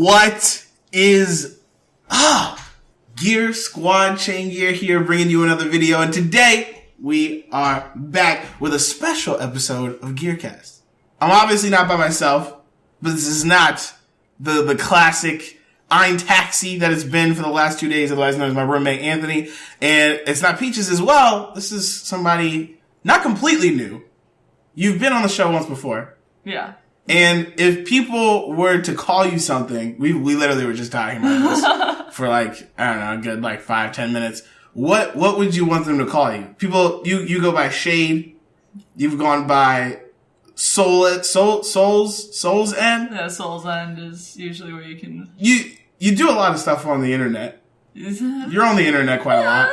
What is up? Gear Squad, Chain Gear here, bringing you another video. And today, we are back with a special episode of GearCast. I'm obviously not by myself, but this is not the classic Ein Taxi that it's been for the last 2 days, otherwise known as my roommate Anthony. And it's not Peaches as well. This is somebody not completely new. You've been on the show once before. Yeah. And if people were to call you something, we literally were just talking about this for like, I don't know, a good like 5-10 minutes. What would you want them to call you? People, you go by Shade. You've gone by Soul's End? Yeah, Soul's End is usually where you can... You do a lot of stuff on the internet. You're on the internet quite a lot.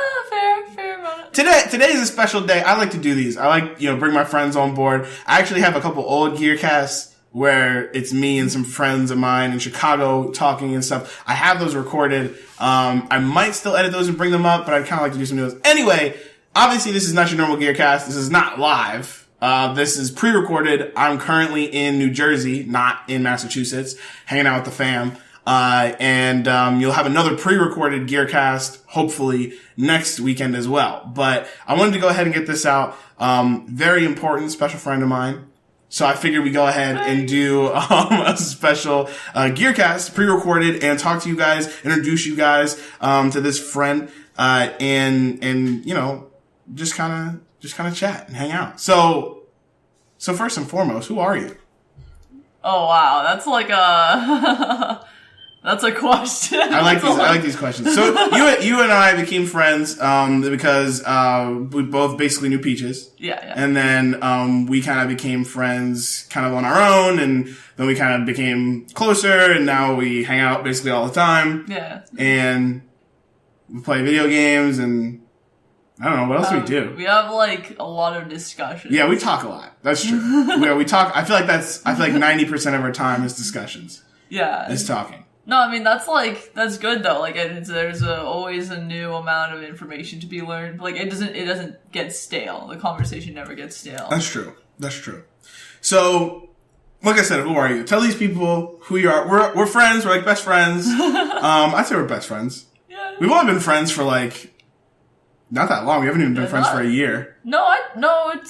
Fair amount. Today's a special day. I like to do these. I like, bring my friends on board. I actually have a couple old GearCasts where it's me and some friends of mine in Chicago talking and stuff. I have those recorded. I might still edit those and bring them up, but I'd kind of like to do some new ones. Anyway, obviously this is not your normal GearCast. This is not live. This is pre-recorded. I'm currently in New Jersey, not in Massachusetts, hanging out with the fam. And you'll have another pre-recorded GearCast, hopefully next weekend as well. But I wanted to go ahead and get this out. Very important, special friend of mine. So I figured we go ahead and do, a special, GearCast pre-recorded and talk to you guys, introduce you guys, to this friend, and, just kind of chat and hang out. So first and foremost, who are you? Oh wow, that's like a... That's a question. I like these questions. So you and I became friends because we both basically knew Peaches. Yeah. And then we kind of became friends kind of on our own, and then we kind of became closer, and now we hang out basically all the time. Yeah. And we play video games, and I don't know, what else do we do? We have like a lot of discussions. Yeah, we talk a lot. That's true. we talk. I feel like 90% of our time is discussions. Yeah. Is talking. No, I mean, that's good though. Like, there's always a new amount of information to be learned. Like, it doesn't get stale. The conversation never gets stale. That's true. So, like I said, who are you? Tell these people who you are. We're friends. We're like best friends. I'd say we're best friends. Yeah. We've only been friends for like, not that long. We haven't even been friends for a year. No, No, it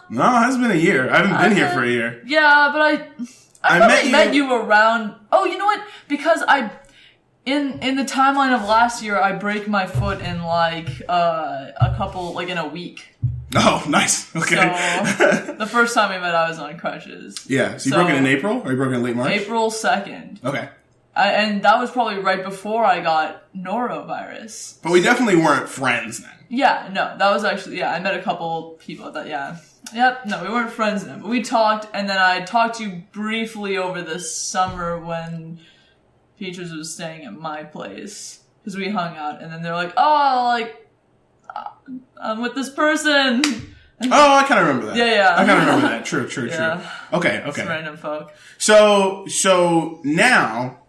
hasn't been a year. I haven't been here for a year. Yeah, but I met you around... Oh, you know what? Because in the timeline of last year, I break my foot in like a couple, like in a week. Oh, nice. Okay. So, the first time we met, I was on crutches. Yeah. So you broke it in April, or you broke it in late March? April 2nd. Okay. And that was probably right before I got norovirus. But we definitely weren't friends then. Yeah, no, that was actually, I met a couple people that, Yep, no, we weren't friends then, but we talked, and then I talked to you briefly over the summer when Peaches was staying at my place, because we hung out, and then they're like, I'm with this person. Oh, I kind of remember that. Yeah. I kind of remember that. True. Yeah. Okay. It's random folk. So now,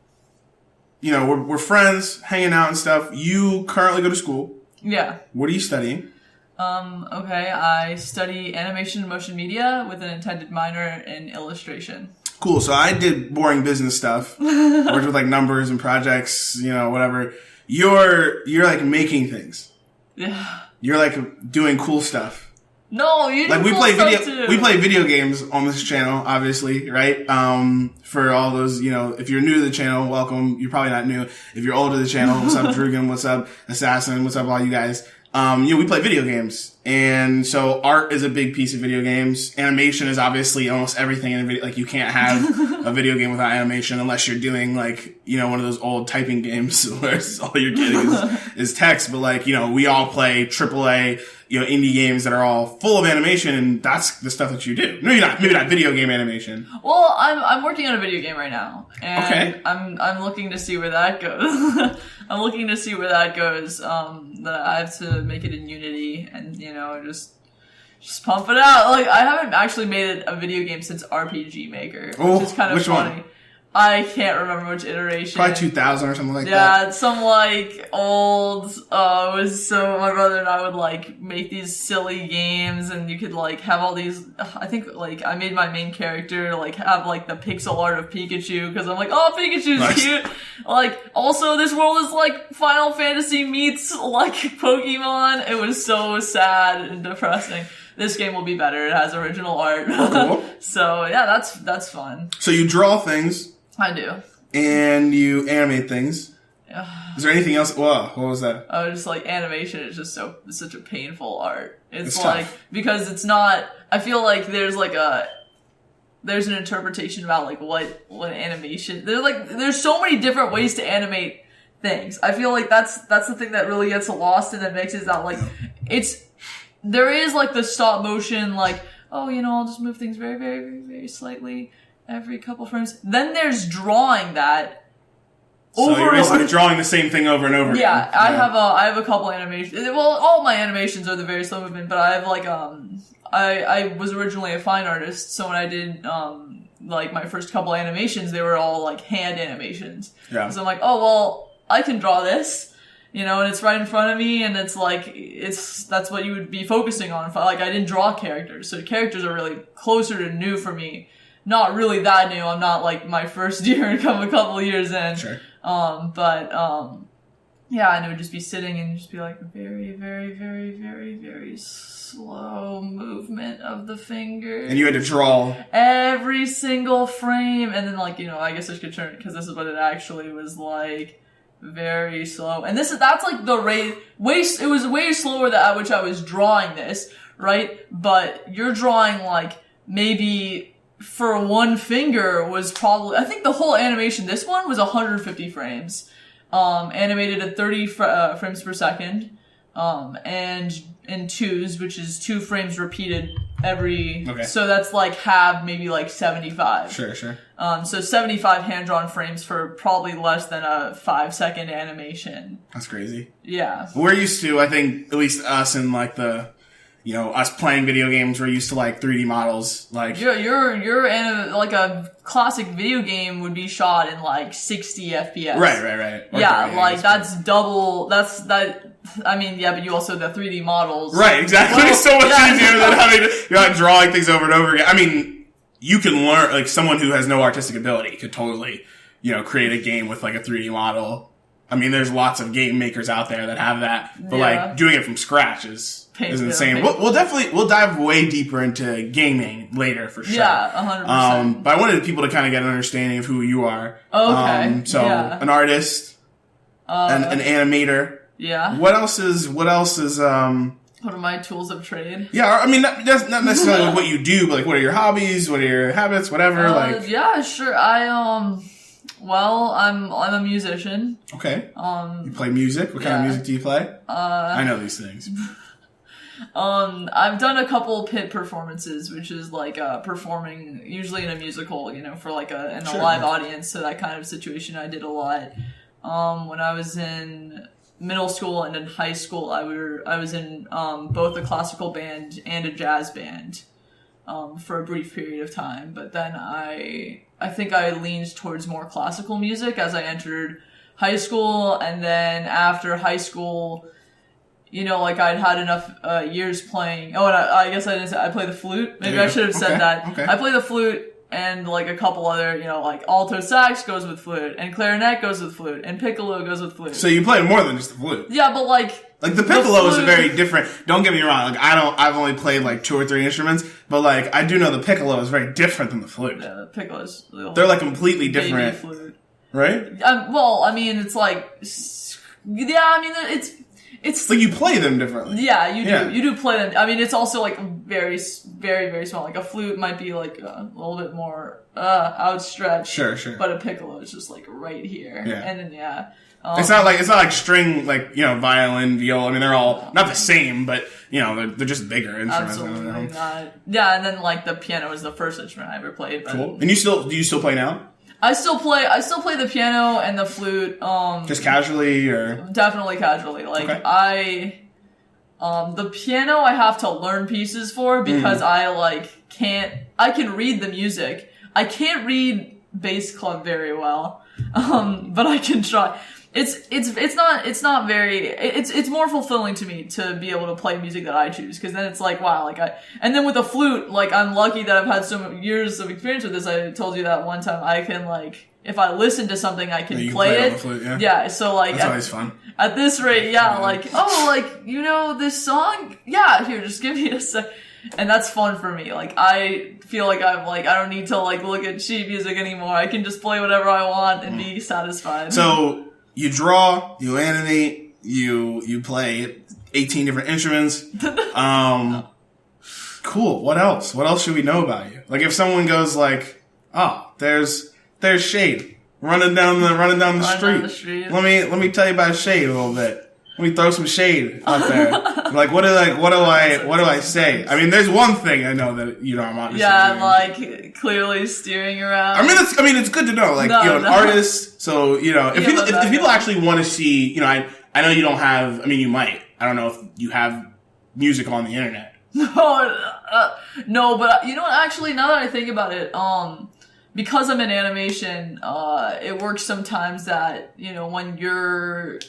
we're friends, hanging out and stuff. You currently go to school. Yeah. What are you studying? Okay, I study animation and motion media with an intended minor in illustration. Cool. So I did boring business stuff. Worked with like numbers and projects, whatever. You're like making things. Yeah. You're like doing cool stuff. No, you do like we play video games on this channel, obviously, right? For all those, if you're new to the channel, welcome. You're probably not new. If you're old to the channel, what's up, Drugan? What's up, Assassin? What's up, all you guys? We play video games. And so art is a big piece of video games. Animation is obviously almost everything in a video. Like, you can't have a video game without animation unless you're doing like, one of those old typing games where all you're getting is text. But like, we all play AAA, indie games that are all full of animation, and that's the stuff that you do. Maybe not video game animation. Well, I'm working on a video game right now. And okay. I'm looking to see where that goes. I'm looking to see where that goes. That I have to make it in Unity and, just pump it out. Like, I haven't actually made a video game since RPG Maker, which is kind of funny. I can't remember which iteration. Probably 2000 or something like that. Yeah, it's some like old. It was so my brother and I would like make these silly games, and you could like have all these. I think like I made my main character like have like the pixel art of Pikachu because I'm like, oh, Pikachu's Nice. cute. Like also, this world is like Final Fantasy meets like Pokemon. It was so sad and depressing. This game will be better. It has original art. Cool. So yeah, that's fun. So you draw things. I do. And you animate things. Yeah. Is there anything else? Whoa, what was that? Oh, just like animation is just it's such a painful art. It's tough. like, because it's not, I feel like there's an interpretation about like what animation, there's so many different ways to animate things. I feel like that's the thing that really gets lost in the mix is that like, there is like the stop motion, like, oh, I'll just move things very, very, very, very slightly every couple frames. Then there's drawing that So over you're and basically over. drawing the same thing over and over again. Yeah, I have a couple animations. Well, all my animations are the very slow movement, but I have like I was originally a fine artist, so when I did like my first couple animations, they were all like hand animations. Yeah. So I'm like, oh well, I can draw this. And it's right in front of me, and it's like, that's what you would be focusing on. Like, I didn't draw characters, so characters are really closer to new for me. Not really that new. I'm not like my first year and come a couple years in. Sure. Yeah, and it would just be sitting and just be like very, very, very, very, very slow movement of the finger. And you had to draw every single frame, and then like, I guess I could turn it, because this is what it actually was like. Very slow. And that's like the rate, it was way slower at which I was drawing this, right? But you're drawing like, maybe for one finger was probably, I think the whole animation, this one was 150 frames, animated at 30 frames per second, and in twos, which is 2 frames repeated Okay. so that's like half, maybe like 75. Sure. So 75 hand-drawn frames for probably less than a 5-second animation. That's crazy. Yeah. We're used to, I think, at least us and like us playing video games, we're used to like 3D models. Like You're in like a classic video game would be shot in like 60 FPS. Right. Or Yeah, 30, like that's double. I mean, yeah, but you also the 3D models. Right, exactly. Well, It's so much yeah. easier than having you're not drawing things over and over again. I mean, you can learn, like someone who has no artistic ability could totally, create a game with like a 3D model. I mean, there's lots of game makers out there that have that, but like doing it from scratch is insane. We'll dive way deeper into gaming later for sure. Yeah, 100%. But I wanted people to kind of get an understanding of who you are. Okay. An artist, an animator. Yeah. What else is What are my tools of trade? yeah, I mean, that's not necessarily like what you do, but like, what are your hobbies? What are your habits? Whatever. Yeah, sure. Well, I'm a musician. Okay. You play music. What kind of music do you play? I know these things. I've done a couple pit performances, which is like performing usually in a musical, for like in a live audience. So that kind of situation I did a lot. When I was in middle school and in high school, I was in both a classical band and a jazz band for a brief period of time. But then I think I leaned towards more classical music as I entered high school, and then after high school, like I'd had enough years playing. Oh, and I guess I didn't say I play the flute. Maybe I should have said that. Okay. I play the flute. And like a couple other, like alto sax goes with flute, and clarinet goes with flute, and piccolo goes with flute. So you play more than just the flute. Yeah, but like the piccolo is a very different. Don't get me wrong. Like I've only played like 2 or 3 instruments, but like I do know the piccolo is very different than the flute. Yeah, the piccolo's they're like completely different, flute. Right? Well, I mean, it's like, yeah, I mean, it's like you play them differently. Yeah, you do. Yeah. You do play them. I mean, it's also like very, very, very small. Like a flute might be like a little bit more outstretched. Sure. But a piccolo is just like right here. Yeah. And then it's not like string, like violin, viola. I mean, they're all not the same, but they're just bigger instruments. Absolutely not. Yeah, and then like the piano is the first instrument I ever played. But cool. And do you still play now? I still play the piano and the flute. Just casually, or definitely casually. Like okay. The piano I have to learn pieces for because I can read the music. I can't read bass club very well. But I can try. It's more fulfilling to me to be able to play music that I choose, because then it's like, wow, and then with a flute, like, I'm lucky that I've had so many years of experience with this. I told you that one time I can, like, if I listen to something, I can play it. On the flute, yeah, so like, that's always fun. At this rate, like, oh, like, you know this song? Yeah, here, just give me a sec. And that's fun for me. Like, I feel like I don't need to, like, look at sheet music anymore. I can just play whatever I want and be satisfied. So, you draw, you animate, you play 18 different instruments. Cool. What else? What else should we know about you? Like, if someone goes like, oh, there's Shade running down the street. Let me tell you about Shade a little bit. Let me throw some shade out there. Like, what do I say? I mean, there's one thing I know that, you know, I'm obviously doing. Like, clearly steering around. I mean, it's good to know. Like, an artist. So, you know, if people actually want to see, you know, I know you don't have, I mean, you might. I don't know if you have music on the internet. No, but you know what, actually, now that I think about it, because I'm in animation, it works sometimes that, you know, when your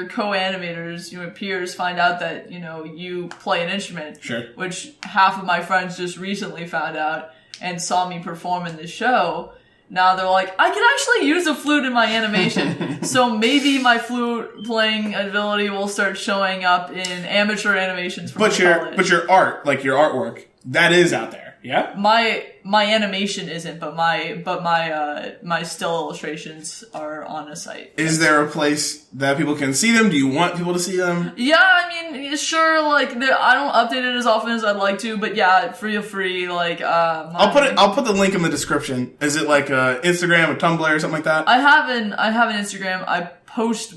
co-animators, your peers find out that, you know, you play an instrument, sure, which half of my friends just recently found out and saw me perform in the show. Now they're like, I can actually use a flute in my animation. So maybe my flute playing ability will start showing up in amateur animations from college. But your art, like your artwork, that is out there. Yeah? My animation isn't, but my still illustrations are on a site. Is there a place that people can see them? Do you want people to see them? Yeah, I mean, sure, like, I don't update it as often as I'd like to, but yeah, feel free, like, I'll put the link in the description. Is it like Instagram or Tumblr or something like that? I have an Instagram. I post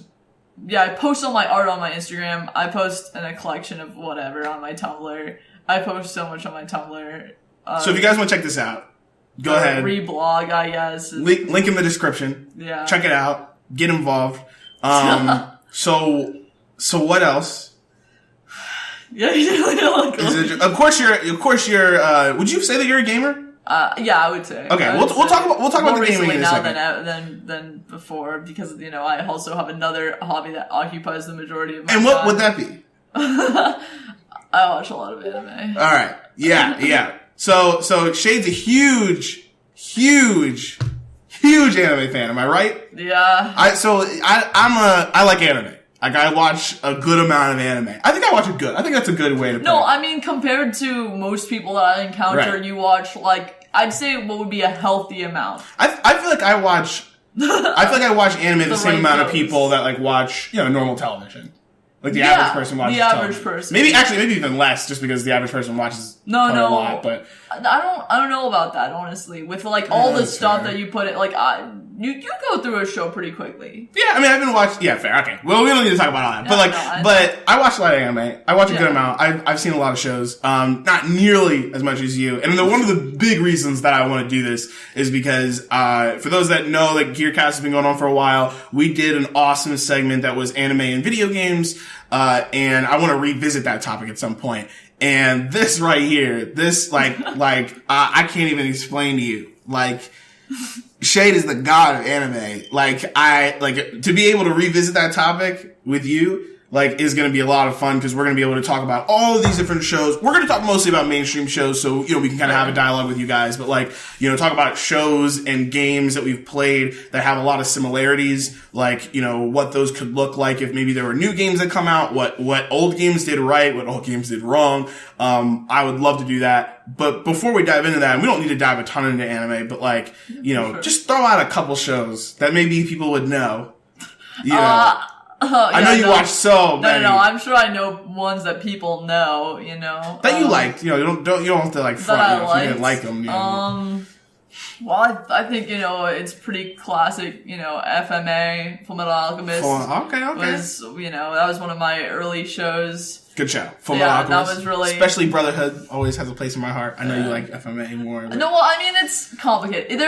all my art on my Instagram. I post in a collection of whatever on my Tumblr. I post so much on my Tumblr. So if you guys want to check this out, go ahead. Reblog, I guess. Link in the description. Yeah. Check it out. Get involved. So what else? Yeah, of course you're, would you say that you're a gamer? Yeah, I would say. Okay, we'll talk about the gaming in a second. Than before, because, you know, I also have another hobby that occupies the majority of my time. And what would that be? I watch a lot of anime. All right. Yeah. So Shade's a huge anime fan. Am I right? Yeah. I like anime. Like, I watch a good amount of anime. I think that's a good way to put it. No, I mean, compared to most people that I encounter, right, you watch, like, I'd say what would be a healthy amount. I feel like I watch anime the same amount of people that, like, watch, you know, normal television. Like, the average person watches television. Maybe even less, just because the average person watches a lot, but I don't know about that, honestly. With, like, all the stuff that you put it, like, you go through a show pretty quickly. Yeah, I mean, I've been watching. Yeah, fair. Okay. Well, we don't need to talk about all that. But I watch a lot of anime. I watch a good amount. I've seen a lot of shows. Not nearly as much as you. And one of the big reasons that I want to do this is because, for those that know, like, GearCast has been going on for a while. We did an awesome segment that was anime and video games. And I want to revisit that topic at some point. And this right here, this, I can't even explain to you. Like, Shade is the god of anime. To be able to revisit that topic with you, like, is going to be a lot of fun, because we're going to be able to talk about all of these different shows. We're going to talk mostly about mainstream shows, so, you know, we can kind of have a dialogue with you guys, but, like, you know, talk about shows and games that we've played that have a lot of similarities, like, you know, what those could look like if maybe there were new games that come out, what old games did right, what old games did wrong. I would love to do that. But before we dive into that, and we don't need to dive a ton into anime, but, like, you know, just throw out a couple shows that maybe people would know. You know. I know you watch so many. No, I'm sure I know ones that people know, you know. That you liked, you know, you don't have to, like, front, if you didn't like them. You know. Well, I think, you know, it's pretty classic, you know, FMA, Fullmetal Alchemist. Okay. Was, you know, that was one of my early shows. Good show. Fullmetal Alchemist. That was really... Especially Brotherhood always has a place in my heart. I know you like FMA more. But... No, well, I mean, it's complicated.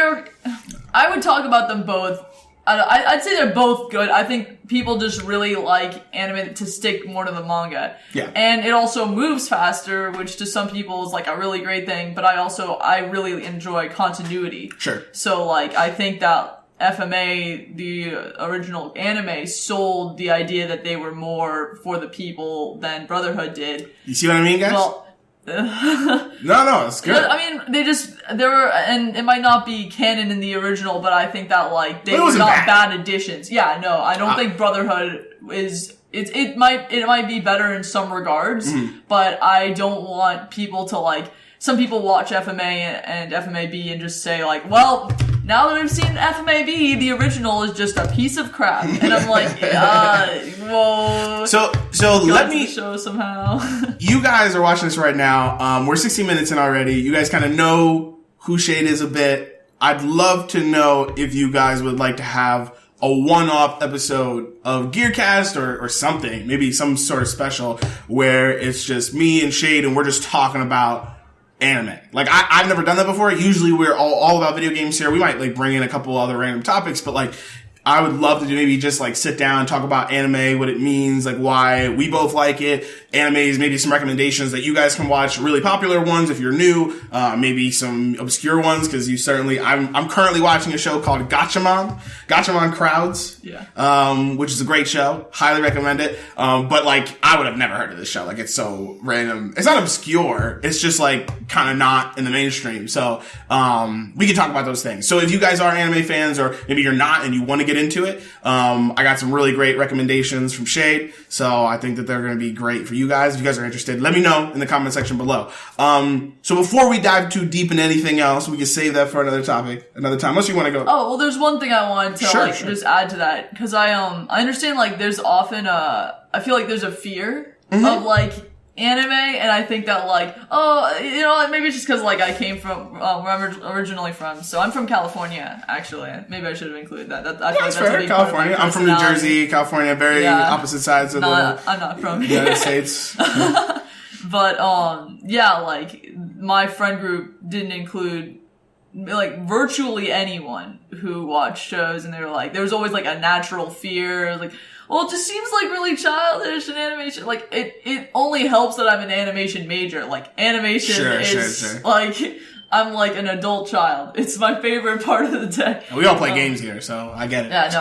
I would talk about them both I'd say they're both good. I think people just really like anime to stick more to the manga. Yeah. And it also moves faster, which to some people is like a really great thing, but I really enjoy continuity. Sure. So like, I think that FMA, the original anime, sold the idea that they were more for the people than Brotherhood did. You see what I mean, guys? Well, no, it's good. I mean, there were, and it might not be canon in the original, but I think that like they were not bad additions. Yeah, no, I don't think Brotherhood is. It might be better in some regards, but I don't want people to like. Some people watch FMA and FMAB and just say like, well, now that we've seen FMAB, the original is just a piece of crap. And I'm like, whoa. So let me show somehow. You guys are watching this right now. We're 60 minutes in already. You guys kind of know who Shade is a bit. I'd love to know if you guys would like to have a one-off episode of GearCast or something, maybe some sort of special where it's just me and Shade and we're just talking about anime. Like, I've never done that before. Usually we're all about video games here. We might like bring in a couple other random topics, but like, I would love to do maybe just like sit down and talk about anime, what it means, like why we both like it, animes, maybe some recommendations that you guys can watch, really popular ones if you're new, maybe some obscure ones, because you certainly, I'm currently watching a show called Gatchaman Crowds, which is a great show, highly recommend it, but like, I would have never heard of this show, like it's so random, it's not obscure, it's just like kind of not in the mainstream, so we can talk about those things. So if you guys are anime fans, or maybe you're not and you want to get into it, I got some really great recommendations from Shade, so I think that they're going to be great for you guys. If you guys are interested, let me know in the comment section below. So before we dive too deep into anything else, we can save that for another topic, another time, unless you want to go. Oh, well, there's one thing I wanted to just add to that, because I understand like there's often I feel like there's a fear of like anime, and I think that like, maybe it's just because like I came from where I'm originally from. So I'm from California, actually. Maybe I should have included that. I feel like that's fair. California. I'm from New Jersey, California. Very opposite sides of I'm not from the United States. But like my friend group didn't include like virtually anyone who watched shows, and they were like, there was always like a natural fear, like, well, it just seems like really childish in animation. Like, it only helps that I'm an animation major. Like, animation is like, I'm like an adult child. It's my favorite part of the day. We all play games here, so I get it. Yeah, no.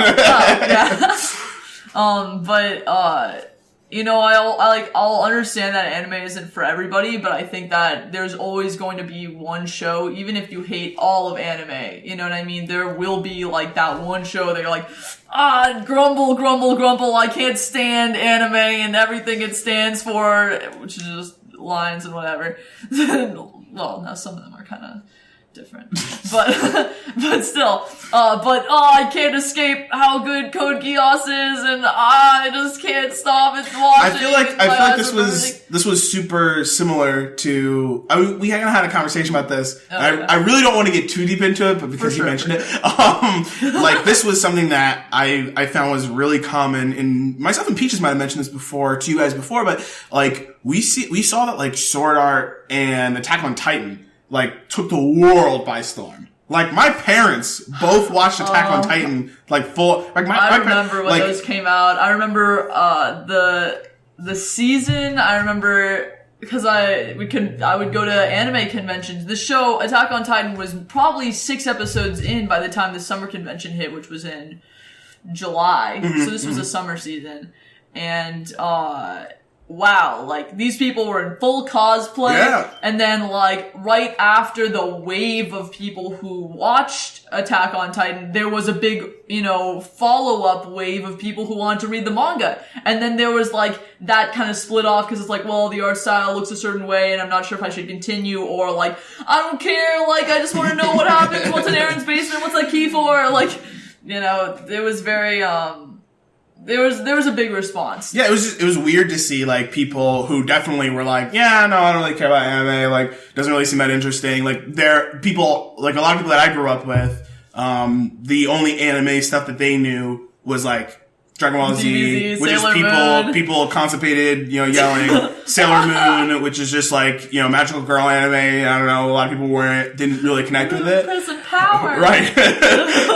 I'll understand that anime isn't for everybody, but I think that there's always going to be one show, even if you hate all of anime, you know what I mean? There will be like that one show that you're like, grumble, grumble, grumble, I can't stand anime and everything it stands for, which is just lines and whatever. Well, now some of them are kind of different, but still, I can't escape how good Code Geass is, and I just can't stop it watching. I feel like this was super similar to. We had a conversation about this. I really don't want to get too deep into it, but because you mentioned it, like this was something that I found was really common. In myself and Peaches might have mentioned this before to you guys before, but like we saw that like Sword Art and Attack on Titan like took the world by storm. Like my parents both watched Attack on Titan like full. Like I remember when those came out. I remember the season. I remember because I would go to anime conventions. The show Attack on Titan was probably 6 episodes in by the time the summer convention hit, which was in July. So this was a summer season, and wow, like, these people were in full cosplay, and then, like, right after the wave of people who watched Attack on Titan, there was a big, follow-up wave of people who wanted to read the manga. And then there was, like, that kind of split off, because it's like, well, the art style looks a certain way, and I'm not sure if I should continue, or, like, I don't care, like, I just want to know what happens, what's in Aaron's basement, what's that key for, like, it was very, There was a big response. Yeah, it was weird to see like people who definitely were like, yeah, no, I don't really care about anime, like doesn't really seem that interesting. Like people like a lot of people that I grew up with, the only anime stuff that they knew was like Dragon Ball Z, DBZ, which Sailor is Moon. people constipated, yelling. Sailor Moon, which is just like, magical girl anime. I don't know, a lot of people didn't really connect with it. Present power. Right.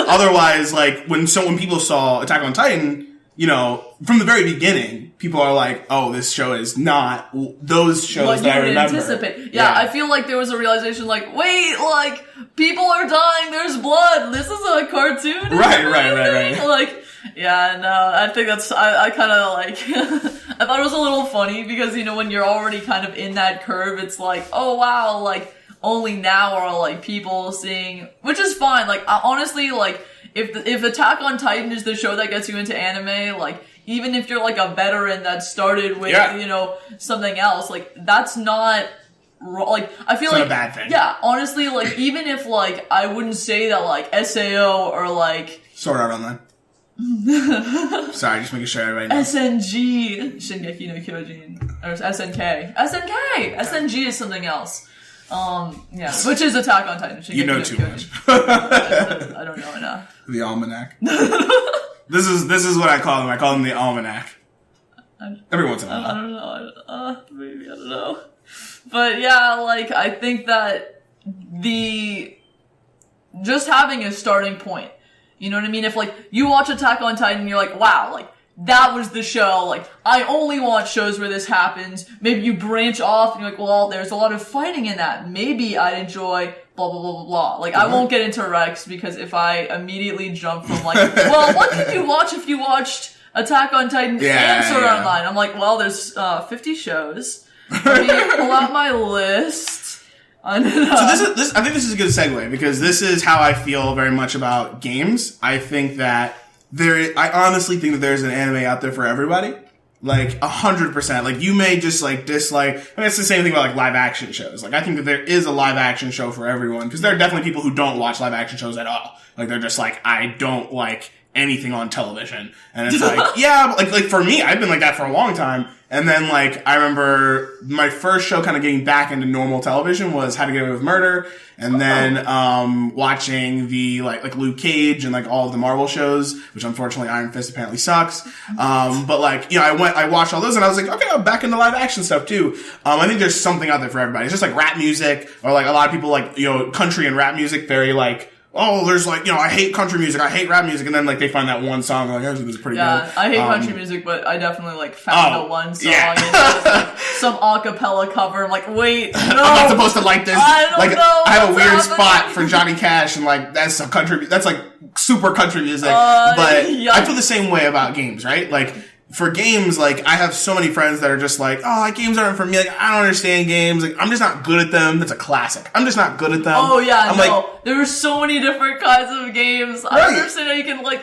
Otherwise, like, when people saw Attack on Titan, from the very beginning, people are like, oh, this show is not those shows that I remember. Anticipate. Yeah, I feel like there was a realization like, wait, like, people are dying, there's blood, this is a cartoon. Right. Like, yeah, no, I think I kind of like, I thought it was a little funny because, when you're already kind of in that curve, it's like, oh wow, like, only now are like people seeing, which is fine. Like, honestly, like, if Attack on Titan is the show that gets you into anime, like, even if you're like a veteran that started with, something else, like, that's not, like, I feel it's like, not a bad thing. Yeah, honestly, like, even if, like, I wouldn't say that, like, SAO or, like, Sword Art Online. Sorry, just making sure everybody knows. SNG, Shingeki no Kyojin, or SNK, SNG is something else. Which is Attack on Titan. Shingeki You know no too Kyojin. much. I don't know enough. The Almanac. This is what I call them. I call them the Almanac. Every once in a while. I don't know. Maybe, I don't know. But yeah, like, I think that just having a starting point, you know what I mean? If, like, you watch Attack on Titan and you're like, wow, like, that was the show, like, I only watch shows where this happens. Maybe you branch off and you're like, well, there's a lot of fighting in that. Maybe I'd enjoy blah, blah, blah, blah, blah. Like, I won't get into Rex because if I immediately jump from, like, well, what could you watch if you watched Attack on Titan and Sword Art Online? I'm like, well, there's 50 shows. Let me pull out my list. So I think this is a good segue because this is how I feel very much about games. I think that I honestly think that there's an anime out there for everybody. Like, 100%. Like, you may just, like, dislike, I mean, it's the same thing about, like, live action shows. Like, I think that there is a live action show for everyone because there are definitely people who don't watch live action shows at all. Like, they're just like, I don't like anything on television. And it's like, yeah, like for me, I've been like that for a long time. And then, like, I remember my first show kind of getting back into normal television was How to Get Away with Murder. And then, watching the, like Luke Cage and, like, all of the Marvel shows, which unfortunately Iron Fist apparently sucks. But, like, I watched all those and I was like, okay, I'm back into live action stuff too. I think there's something out there for everybody. It's just like rap music or, like, a lot of people like, country and rap music, very, like, oh, there's like, I hate country music, I hate rap music, and then like they find that one song, like, oh, this is pretty good. Yeah, I hate country music, but I definitely like found the one song, and it's like some acapella cover. I'm like, wait, no, I'm not supposed to like this. I don't know. I have a weird spot for Johnny Cash, and like that's like super country music. But I feel the same way about games, right? Like, for games, like, I have so many friends that are just like, oh, games aren't for me. Like, I don't understand games. Like, I'm just not good at them. That's a classic. I'm just not good at them. Oh, yeah, like, there are so many different kinds of games. Right. I understand how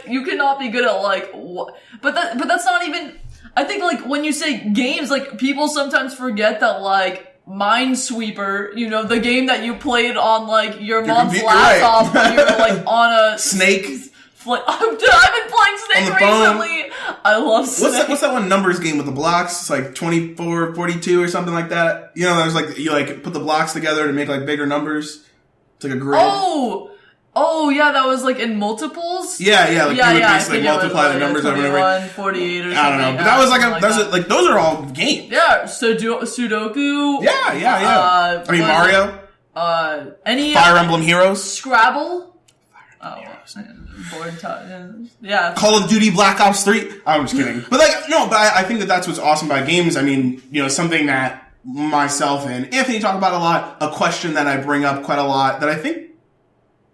you cannot be good at, like, what, but that's not even, I think, like, when you say games, like, people sometimes forget that, like, Minesweeper, the game that you played on, like, your mom's laptop when you were, like, on a Snake. I've been playing Snake recently. I love Snake. What's that one numbers game with the blocks? It's like 24, 42 or something like that. There's like, you like put the blocks together to make like bigger numbers. It's like a grid. Oh, yeah, that was like in multiples? Yeah, you would basically multiply the numbers over and over. 21, 48 or something. I don't know, but that was like those are all games. Yeah, Sudoku. Yeah. I mean, Mario. Any Fire Emblem Heroes. Scrabble. Call of Duty Black Ops 3. I'm just kidding. But I think that that's what's awesome about games. I mean, something that myself and Anthony talk about a lot, a question that I bring up quite a lot that I think,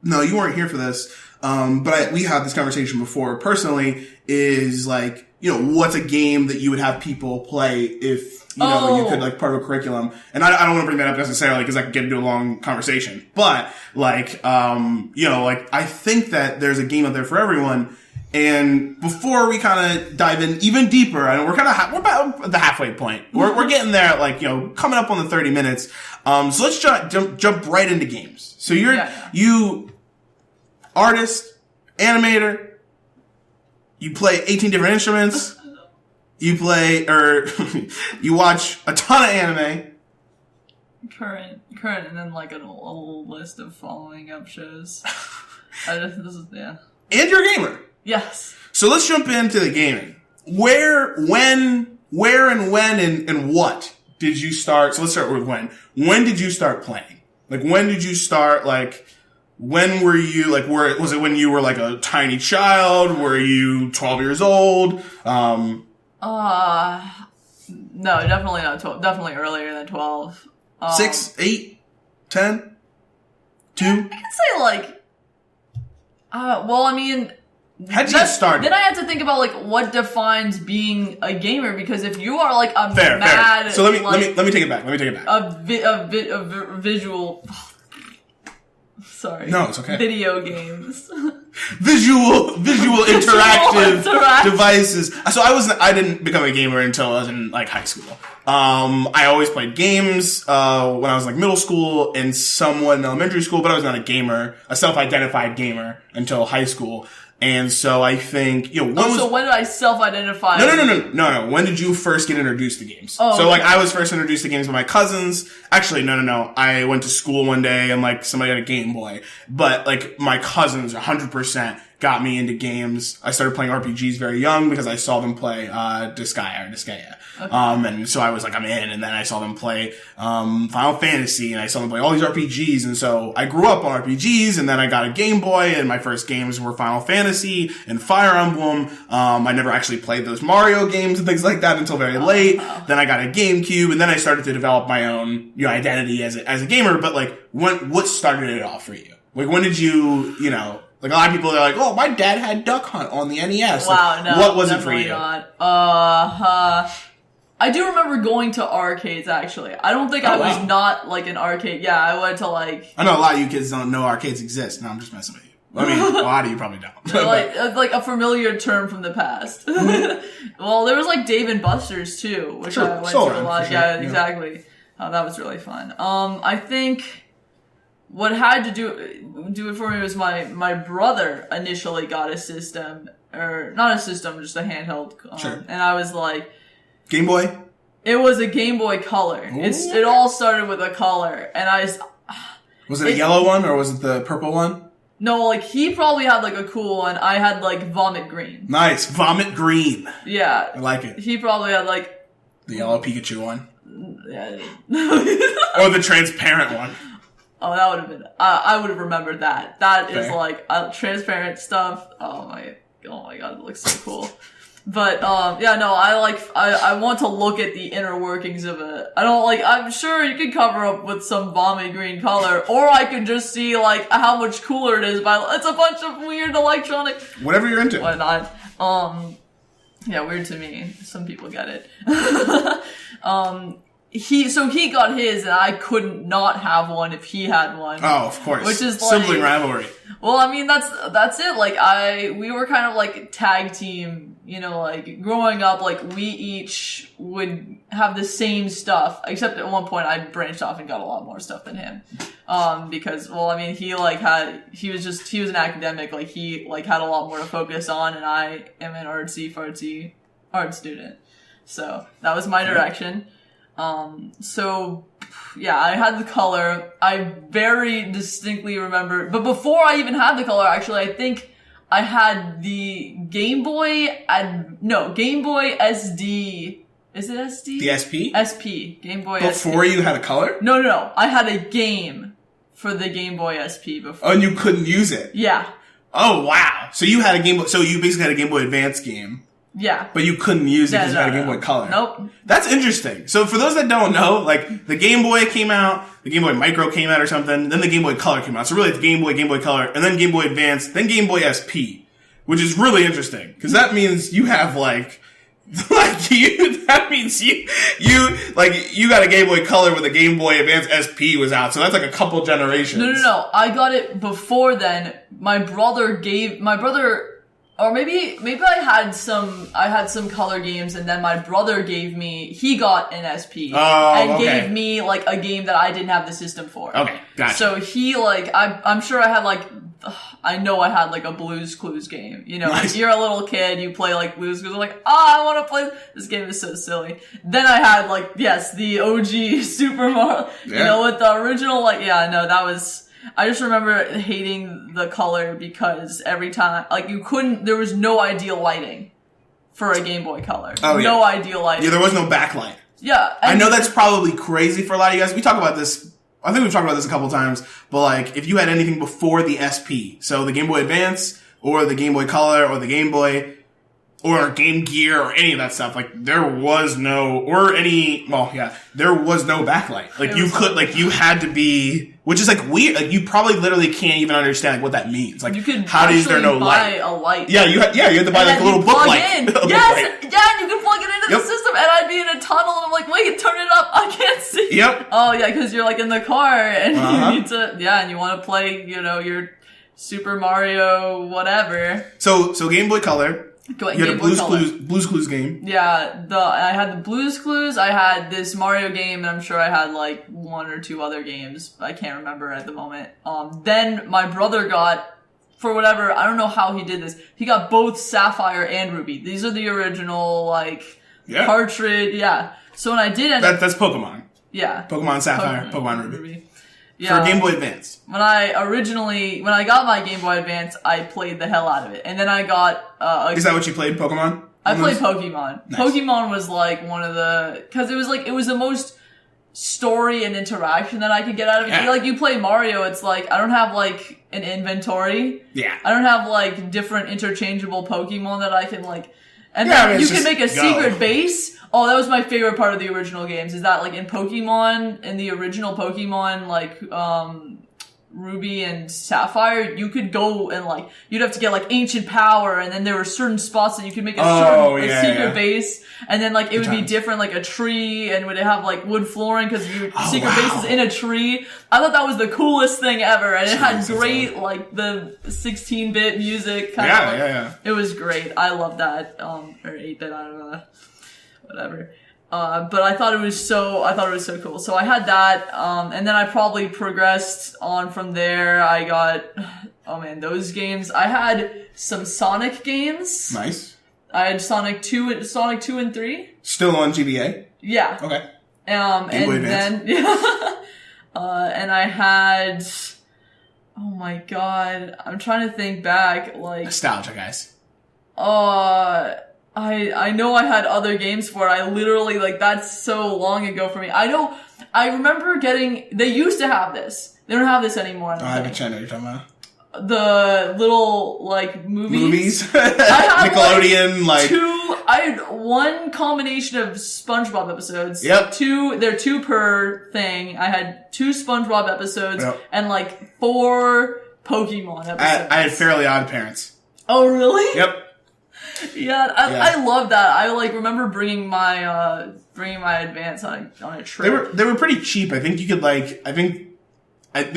no, you weren't here for this. But we had this conversation before personally is like, what's a game that you would have people play if, you could like part of a curriculum. And I don't want to bring that up necessarily because I could get into a long conversation. But I think that there's a game out there for everyone. And before we kind of dive in even deeper, I know we're about at the halfway point. We're getting there at coming up on the 30 minutes. So let's jump right into games. So you artist, animator, you play 18 different instruments. You you watch a ton of anime. Current, and then like a little list of following up shows. And you're a gamer. Yes. So let's jump into the gaming. Where, and when, and what did you start? So let's start with when. When did you start playing? Like, when did you start, like, when were you, like, was it when you were, like, a tiny child? Were you 12 years old? No, definitely not 12. Definitely earlier than 12. 6, 8, 10, 2? I can say, like, well, I mean... How'd you get started? Then I had to think about, like, what defines being a gamer, because if you are, like, a fair. So let me take it back. A visual... Sorry. No, it's okay. Video games. Visual interactive devices. So I didn't become a gamer until I was in, like, high school. I always played games, when I was, like, middle school and somewhat in elementary school, but I was not a gamer, a self-identified gamer until high school. And so I think, you know, so when did I self-identify? No. When did you first get introduced to games? Oh, so, okay. like, I was first introduced to games by my cousins. Actually, no. I went to school one day and, like, somebody had a Game Boy. But, like, my cousins 100% got me into games. I started playing RPGs very young because I saw them play, Disgaea. Okay. And so I was like, I'm in. And then I saw them play, Final Fantasy, and I saw them play all these RPGs. And so I grew up on RPGs, and then I got a Game Boy, and my first games were Final Fantasy and Fire Emblem. I never actually played those Mario games and things like that until very late. Then I got a GameCube, and then I started to develop my own, you know, identity as a gamer. But, like, what started it off for you? Like, when did you, you know, like, a lot of people are like, oh, my dad had Duck Hunt on the NES. Wow, like, no. What was it for you? Not. I do remember going to arcades, actually. I don't think I was not, like, an arcade. Yeah, I went to, like... I know a lot of you kids don't know arcades exist. No, I'm just messing with you. I mean, a lot of you probably don't. like a familiar term from the past. Well, there was, like, Dave & Buster's, too, which I went to a lot. Sure. Yeah, exactly. That was really fun. I think... What had to do it for me was my brother initially got a system, or not a system, just a handheld. Sure. And I was like, Game Boy? It was a Game Boy Color. Ooh. It all started with a color, and was it a yellow one or was it the purple one? No, like he probably had like a cool one. I had like Vomit Green. Nice, Vomit Green. Yeah, I like it. He probably had like the yellow Pikachu one. Yeah. Or the transparent one. Oh, that would have been. I would have remembered that. That Fair. is like transparent stuff. Oh my god, it looks so cool. But yeah, no, I want to look at the inner workings of it. I'm sure you could cover up with some Vomit Green color, or I could just see like how much cooler it is by it's a bunch of weird electronic. Whatever you're into. Why not? Yeah, weird to me. Some people get it. He got his, and I couldn't not have one if he had one. Oh, of course. Which is sibling rivalry. Well, I mean, that's it. Like, we were kind of like tag team, you know, like growing up, like we each would have the same stuff, except at one point I branched off and got a lot more stuff than him. Because, well, I mean, he was an academic, like he like had a lot more to focus on, and I am an artsy art student. So that was my direction. So yeah, I had the color. I very distinctly remember, but before I even had the color, actually, I think I had the Game Boy SD. Is it SD? The SP? SP. Game Boy SP. Before you had a color? No. I had a game for the Game Boy SP before. Oh, and you couldn't use it? Yeah. Oh, wow. So you had a Game Boy, so you basically had a Game Boy Advance game. Yeah. But you couldn't use it because you had a Game Boy Color. Nope. That's interesting. So for those that don't know, like, the Game Boy came out, the Game Boy Micro came out or something, then the Game Boy Color came out. So really it's Game Boy Color, and then Game Boy Advance, then Game Boy SP. Which is really interesting. Because that means you have, that means you got a Game Boy Color when the Game Boy Advance SP was out. So that's like a couple generations. No. I got it before then. Or maybe I had some color games, and then my brother he got an SP gave me like a game that I didn't have the system for. Okay, gotcha. So he I'm sure I had I know I had like a Blue's Clues game. You know, nice. Like you're a little kid, you play like Blue's Clues, like, I want to play this game is so silly. Then I had the OG Super Mario, you know, with the original that was. I just remember hating the color because every time, like, there was no ideal lighting for a Game Boy Color. Oh, yeah. No ideal lighting. Yeah, there was no backlight. Yeah. I know that's probably crazy for a lot of you guys. We talk about this, I think we've talked about this a couple times, but like, if you had anything before the SP, so the Game Boy Advance, or the Game Boy Color, or the Game Boy, or Game Gear, or any of that stuff, like, there was no, there was no backlight. Like, you had to be, which is like weird, like, you probably literally can't even understand like what that means. Like, you could how is there no buy light? a light. Yeah, you had to buy like a little book light. Yes, and you can plug it into the system, and I'd be in a tunnel, and I'm like, wait, turn it up, I can't see. Yep. Oh, yeah, because you're like in the car, and you need to, and you want to play, your Super Mario whatever. So Game Boy Color. You had a Blue's Clues game. Yeah, I had the Blue's Clues, I had this Mario game, and I'm sure I had like one or two other games. I can't remember at the moment. Then my brother got, for whatever, I don't know how he did this, he got both Sapphire and Ruby. These are the original, cartridge, So when I did end that's Pokemon. Yeah. Pokemon Sapphire, Pokemon Ruby. Yeah. For Game Boy Advance. When I got my Game Boy Advance, I played the hell out of it. And then I got, is that what you played, Pokemon? I played Pokemon. Nice. Pokemon was like one of cause it was the most story and interaction that I could get out of it. Yeah. Like, you play Mario, it's like, I don't have like an inventory. Yeah. I don't have like different interchangeable Pokemon that I can like, and Yeah, then I mean, you can make a secret base. Oh, that was my favorite part of the original games, is that like in the original Pokemon, like, Ruby and Sapphire, you could go and like, you'd have to get like ancient power, and then there were certain spots that you could make a secret base, and then like it would be different, like a tree, and would have like wood flooring because your secret base is in a tree. I thought that was the coolest thing ever, and it had great like the 16-bit music kind of. It was great. I love that. Or 8-bit, I don't know, whatever. But I thought it was so cool. So I had that, and then I probably progressed on from there. I got, those games. I had some Sonic games. Nice. I had Sonic 2 and 3. Still on GBA? Yeah. Okay. And then, and I had, oh my god, I'm trying to think back, like. Nostalgia, guys. I know I had other games for it. I literally, like, that's so long ago for me. I remember they used to have this. They don't have this anymore. I have a channel you're talking about. The little, like, movies. I have Nickelodeon, I had one combination of SpongeBob episodes. Yep. They're 2 per thing. I had 2 SpongeBob episodes and, like, 4 Pokemon episodes. I had Fairly Odd Parents. Oh, really? Yep. Yeah, I love that. I like remember bringing my Advance on a trip. They were pretty cheap. I think you could they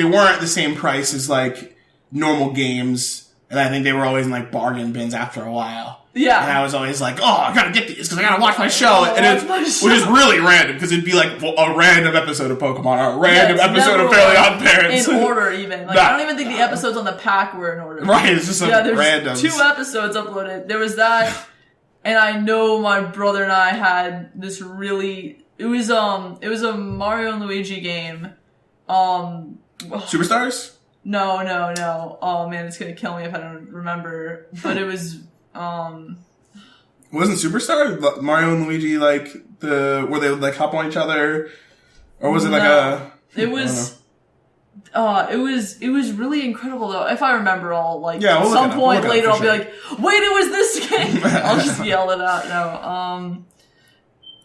weren't the same price as like normal games, and I think they were always in like bargain bins after a while. Yeah. And I was always like, oh, I gotta get these because I gotta watch my show. Which is really random because it'd be like a random episode of Pokemon or a random episode of Fairly Odd Parents. In order, even. Like, I don't even think the episodes on the pack were in order. Right, it's just there's random. 2 episodes uploaded. There was that, and I know my brother and I had this really. It was a Mario and Luigi game. Superstars? No. Oh man, it's gonna kill me if I don't remember. But it was. Wasn't Superstar Mario and Luigi like where they would like hop on each other, or was it like a? It was. It was really incredible though. If I remember all, like, we'll at some point later, I'll be sure. like, "Wait, it was this game." I'll just yell it out. No.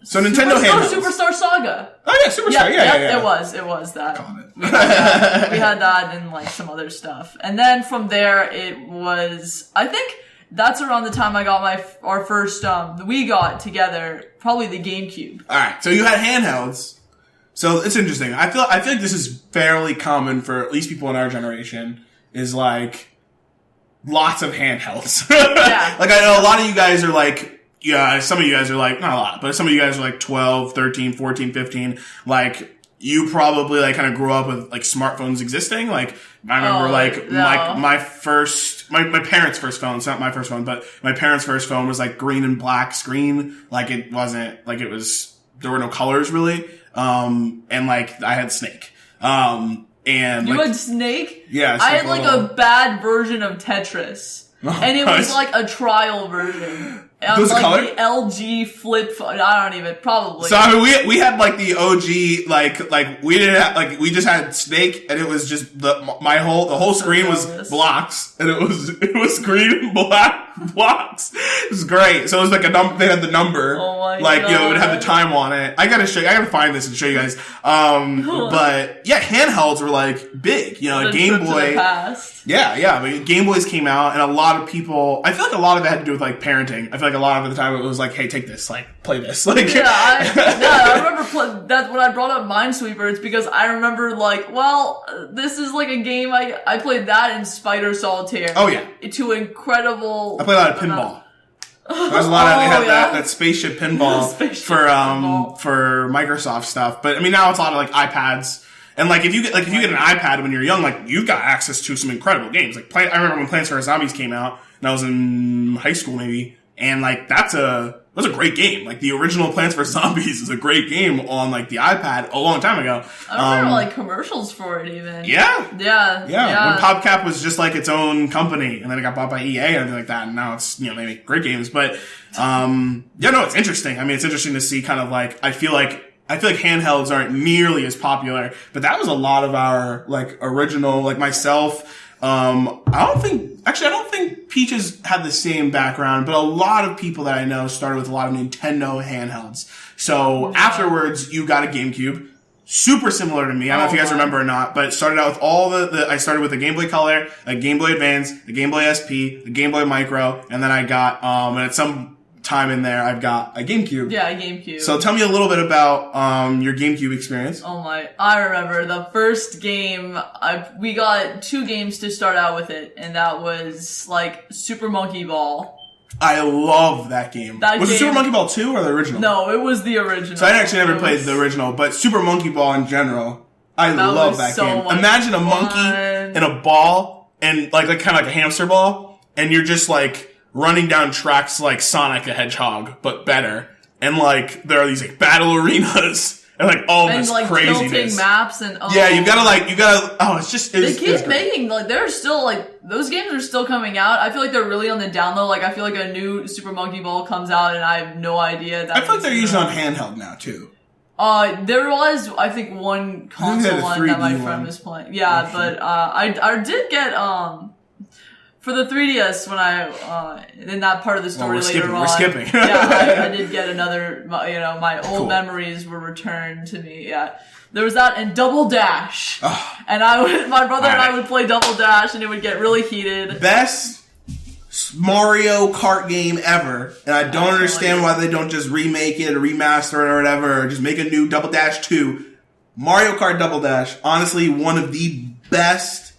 So Nintendo handhelds. Superstar Saga. Oh yeah, Superstar. Yeah. It was that. Got it. We had that and like some other stuff, and then from there it was. I think that's around the time I got our first. We got together probably the GameCube. All right, so you had handhelds. So it's interesting. I feel like this is fairly common for at least people in our generation. Is like lots of handhelds. Yeah. Like I know a lot of you guys are like. Yeah, some of you guys are like, not a lot, but some of you guys are like 12, 13, 14, 15. Like, you probably like kind of grew up with like smartphones existing. Like, I remember my parents' first phone, it's not my first phone, but my parents' first phone was like green and black screen. Like, it wasn't, like there were no colors really. And like, I had Snake. And you had Snake? Yeah. I had like a bad version of Tetris. And it was like a trial version. Was it like color? the LG flip phone. I don't even, probably. So I mean, we had like the OG, like we didn't have, like we just had Snake, and it was just the whole screen was blocks, and it was green and black blocks. It was great. So it was like they had the number, like God. It would have the time on it. I gotta find this and show you guys. But yeah, handhelds were like big. Game Boy. Yeah. But Game Boys came out, and a lot of people. I feel like a lot of it had to do with like parenting. I feel like a lot of the time it was like, hey, take this, like, play this. Like, I remember that's when I brought up Minesweeper. It's because I remember like, well, this is like a game. I played that in Spider Solitaire. Oh yeah, to incredible. I played a lot of pinball. There's a lot of they had that spaceship pinball for Microsoft stuff. But I mean, now it's a lot of like iPads. And like if you get an iPad when you're young, like you've got access to some incredible games. Like I remember when Plants vs Zombies came out, and I was in high school maybe. And like that was a great game. Like the original Plants vs Zombies is a great game on like the iPad a long time ago. I remember like commercials for it even. Yeah. Yeah. When PopCap was just like its own company, and then it got bought by EA and everything like that. And now it's they make great games. But it's interesting. I mean, it's interesting to see kind of like I feel like handhelds aren't nearly as popular, but that was a lot of our like original, like myself. I don't think Peaches had the same background, but a lot of people that I know started with a lot of Nintendo handhelds. So afterwards, you got a GameCube. Super similar to me. I don't know if you guys remember or not, but it started out with all I started with a Game Boy Color, a Game Boy Advance, a Game Boy SP, a Game Boy Micro, and then I got, and at some time in there, I've got a GameCube. Yeah, a GameCube. So tell me a little bit about your GameCube experience. I remember the first game, we got 2 games to start out with it, and that was like Super Monkey Ball. I love that game. Was it Super Monkey Ball 2 or the original? No, it was the original. So I actually never played the original, but Super Monkey Ball in general, I love that game. Imagine a monkey and a ball, and like kind of like a hamster ball, and you're just like running down tracks like Sonic the Hedgehog, but better. And like there are these like battle arenas and like all this like craziness. Tilting maps and you gotta they keep making like they're still like those games are still coming out. I feel like they're really on the down low. Like I feel like a new Super Monkey Ball comes out and I have no idea that I feel like they're usually on handheld now too. There was I think one console one that my friend was playing. Yeah, but I did get for the 3DS, when I, in that part of the story we're skipping. I did get another, my old memories were returned to me, yeah. There was that and Double Dash. And my brother and I would play Double Dash and it would get really heated. Best Mario Kart game ever. And I don't understand why they don't just remake it or remaster it or whatever, or just make a new Double Dash 2. Mario Kart Double Dash, honestly, one of the best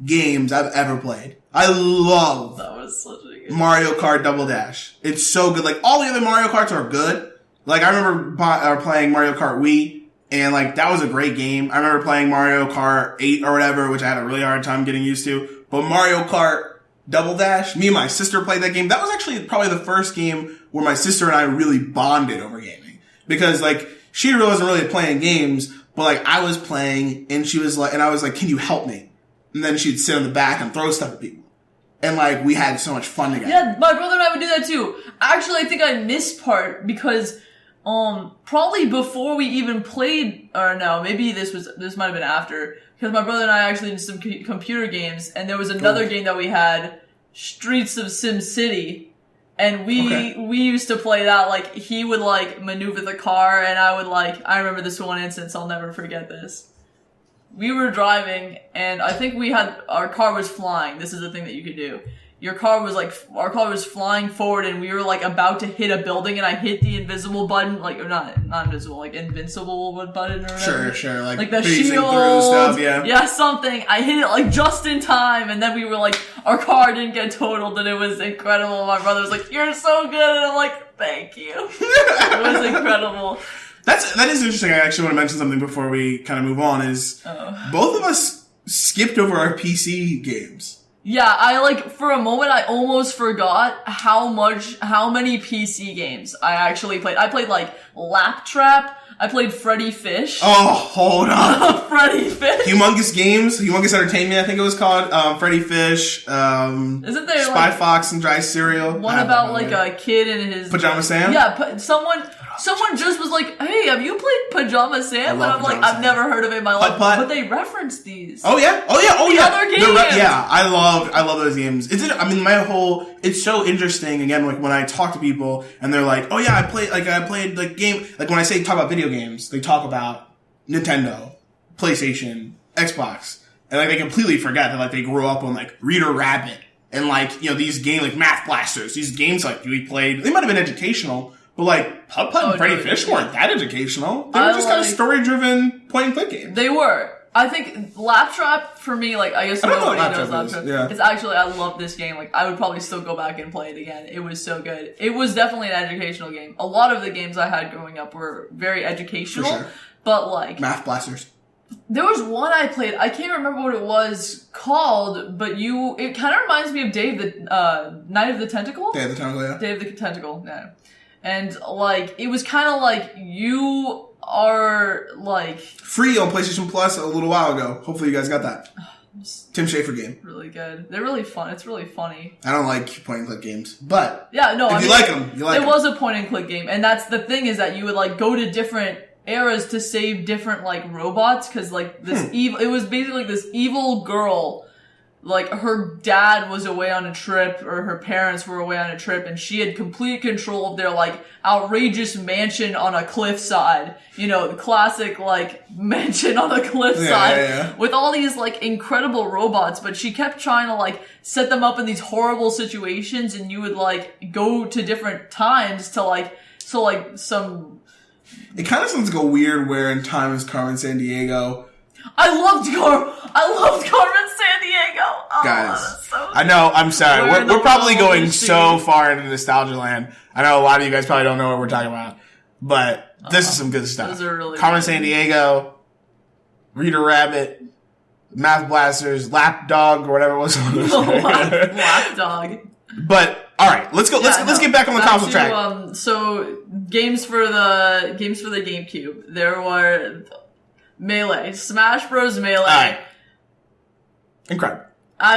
games I've ever played. I love that was such a good Mario Kart Double Dash. It's so good. Like, all the other Mario Karts are good. Like, I remember playing Mario Kart Wii, and like, that was a great game. I remember playing Mario Kart 8 or whatever, which I had a really hard time getting used to. But Mario Kart Double Dash, me and my sister played that game. That was actually probably the first game where my sister and I really bonded over gaming. Because like, she wasn't really playing games, but like, I was playing, and she was like, and I was like, can you help me? And then she'd sit on the back and throw stuff at people. And like, we had so much fun together. Yeah, my brother and I would do that too. Actually, I think I missed part because, probably before we even played, or no, maybe this might have been after, because my brother and I actually did some computer games, and there was another game that we had, Streets of Sim City, and we used to play that, like, he would like maneuver the car, and I remember this one instance, I'll never forget this. We were driving, and I think our car was flying. This is the thing that you could do. Our car was flying forward, and we were like about to hit a building, and I hit the invisible button, like, or not invisible, like invincible button or whatever. Sure, like the shield stuff, yeah, something. I hit it like just in time, and then we were like, our car didn't get totaled, and it was incredible. My brother was like, "You're so good," and I'm like, "Thank you." It was incredible. That is interesting. I actually want to mention something before we kind of move on. Both of us skipped over our PC games. Yeah, I for a moment I almost forgot how many PC games I actually played. I played like Lap Trap. I played Freddy Fish. Oh, hold on. Freddy Fish. Humongous Entertainment, I think it was called. Freddy Fish. Isn't there Spy Fox and Dry Cereal? One about like a kid and his Pajama Sam? Yeah, someone just was like, "Hey, have you played Pajama Sam?" And I'm like, "I've never heard of it in my life." But they referenced these. Oh yeah. Other games. Yeah, I love those games. It's so interesting again, like when I talk to people and they're like, "Oh yeah, I played game," like when I talk about video games, they talk about Nintendo, PlayStation, Xbox, and like they completely forget that like they grew up on like Reader Rabbit and like, you know, these games like Math Blasters, these games like we played, they might have been educational, but like Putt and Freddy Fish weren't that educational. They were just kind of story driven point and click games. They were. I think Lap Trap for me, like I guess nobody knows Lap Trap. Yeah. It's actually, I love this game. Like I would probably still go back and play it again. It was so good. It was definitely an educational game. A lot of the games I had growing up were very educational, For sure. but like Math Blasters. There was one I played. I can't remember what it was called, but it kind of reminds me of Dave the Night of the Tentacle. Day of the Tentacle, yeah. Day of the Tentacle, yeah. And like it was kind of like you are like free on PlayStation Plus a little while ago. Hopefully you guys got that. Tim Schafer game. Really good. They're really fun. It's really funny. I don't like point and click games, but yeah, no. If you like them, you like them. It was a point and click game, and that's the thing is that you would like go to different eras to save different like robots because like this evil. It was basically like this evil girl. Like, her dad was away on a trip, or her parents were away on a trip, and she had complete control of their, like, outrageous mansion on a cliffside. You know, the classic, like, mansion on a cliffside. With all these, like, incredible robots, but she kept trying to, like, set them up in these horrible situations, and you would, like, go to different times to, like, so, like, some... It kind of sounds like a weird Where in Time is Carmen Sandiego. I loved Carmen Sandiego. Oh, guys, so I know. I'm sorry. We're probably going so far into nostalgia land. I know a lot of you guys probably don't know what we're talking about, but this is some good stuff. Those are really Carmen good. Sandiego, Reader Rabbit, Math Blasters, Lap Dog, or whatever it was. Lap Dog. But all right, let's go. Let's get back on the console track. So games for the GameCube. There were. Melee. Smash Bros. Melee. All right. Incredible. I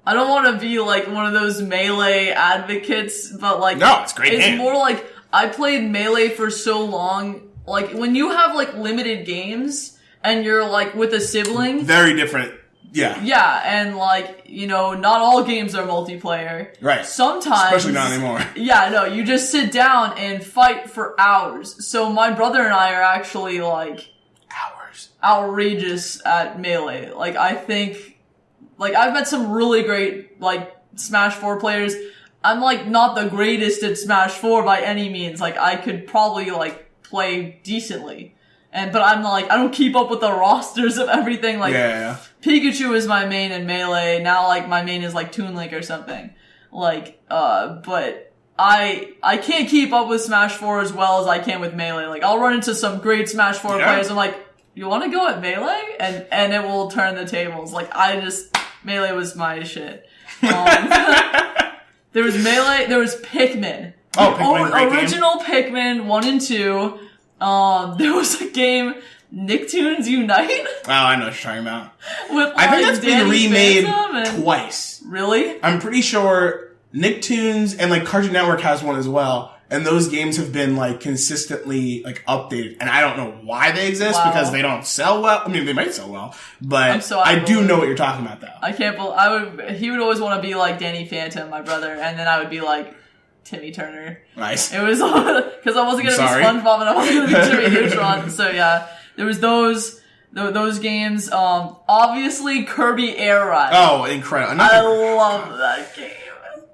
don't want to be like one of those Melee advocates, but like... No, it's a great game. It's more like, I played Melee for so long, like, when you have like limited games, and you're like with a sibling... Very different. Yeah. Yeah, and like, you know, not all games are multiplayer. Right. Sometimes. Especially not anymore. Yeah, no, you just sit down and fight for hours. So my brother and I are actually like... outrageous at Melee. Like, I think... Like, I've met some really great, like, Smash 4 players. I'm like, not the greatest at Smash 4 by any means. Like, I could probably, like, play decently. But I'm like, I don't keep up with the rosters of everything. Like, yeah. Pikachu is my main in Melee. Now, like, my main is, like, Toon Link or something. Like, but I can't keep up with Smash 4 as well as I can with Melee. Like, I'll run into some great Smash 4 players. I'm like, you want to go at Melee? And it will turn the tables. Like, Melee was my shit. There was Melee, there was Pikmin. Pikmin, original Pikmin 1 and 2. There was a game, Nicktoons Unite. Oh, I know what you're talking about. I think that's been remade twice. Really? I'm pretty sure Nicktoons and like Cartoon Network has one as well. And those games have been like consistently like updated. And I don't know why they exist because they don't sell well. I mean, they might sell well, but I do know what you're talking about though. I can't believe, he would always want to be like Danny Phantom, my brother. And then I would be like Timmy Turner. Nice. It was, cause I wasn't going to be SpongeBob and I wasn't going to be Jimmy Neutron. So yeah, there was those games. Obviously Kirby Air Ride. Oh, incredible. I love that game.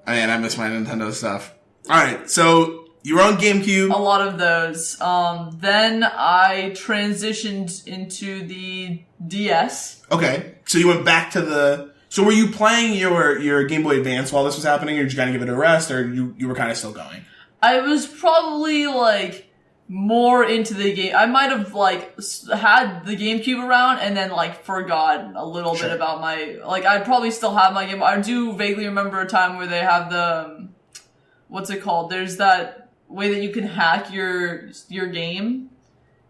Man, I miss my Nintendo stuff. Alright, so you were on GameCube. A lot of those. Then I transitioned into the DS. Okay. So you went back to so were you playing your Game Boy Advance while this was happening, or did you kind of give it a rest, or you were kind of still going? I was probably like more into the game. I might have like had the GameCube around and then like forgotten a little bit about my, like I'd probably still have my Game. I do vaguely remember a time where they have the, what's it called? There's that way that you can hack your game.